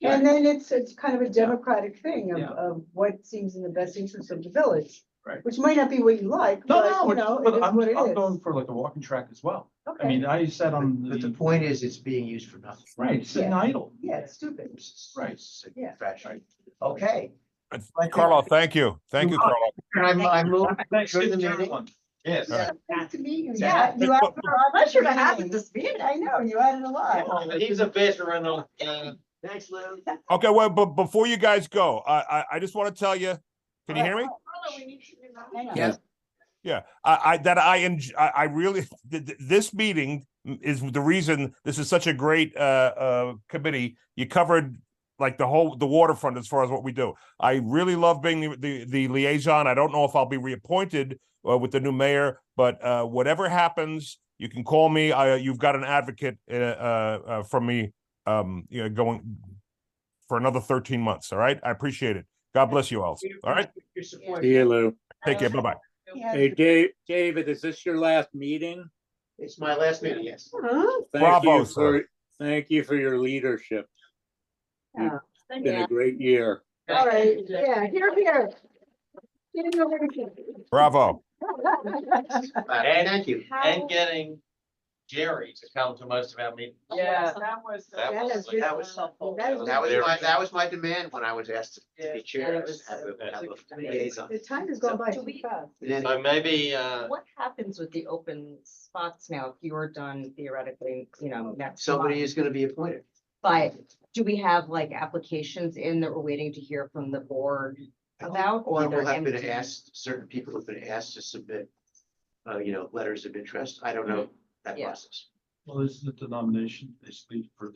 And then it's kind of a democratic thing Yeah. of what seems in the best interest of the village. Right. Which might not be what you like, No, but no, you know, it but is I'm what it going is. for like a walking track as well. I Okay, mean, I said on But the the, point is, it's being used for nothing. right, sitting idle, yeah, it's stupid. right. Yeah. Trash. Okay. Carlo, thank you. Thank you, Carlo. I move. Thanks During to the meeting. everyone. Yes. All right. Nice to meet you. Yeah. You added a lot. Pleasure to have you this meeting. I know, you added a lot. He's a veteran of, Thanks, Lou. Okay, well, but before you guys go, I just want to tell you, can you hear me? Hang on. Yeah. Yeah, I really, this meeting is the reason this is such a great committee. You covered like the waterfront as far as what we do. I really love being the liaison. I don't know if I'll be reappointed with the new mayor, but whatever happens, you can call me. You've got an advocate from me, going for another 13 months. All right, I appreciate it. God bless you all. All right, See you, Lou. take care. Bye bye. Hey, David, is this your last meeting? It's my last meeting, yes. Bravo, sir. Thank you for your leadership. Yeah. It's been a great year. All right, yeah, here. Getting over to. Bravo. Thank you. and getting Jerry to come to most of our meetings. Yeah, that was. That was- That was helpful. that was my demand when I was asked to Yeah, be and chair. it was- Have a it was liaison. The time has gone by Do too we- fast. And then- So maybe, What happens with the open spots now if you're done theoretically, next Somebody month? is gonna be appointed. But do we have like applications in that we're waiting to hear from the board about? Or People they're have been empty? asked, certain people have been asked to submit, letters of interest. I don't know that Yeah. process. Well, this is the nomination, basically, for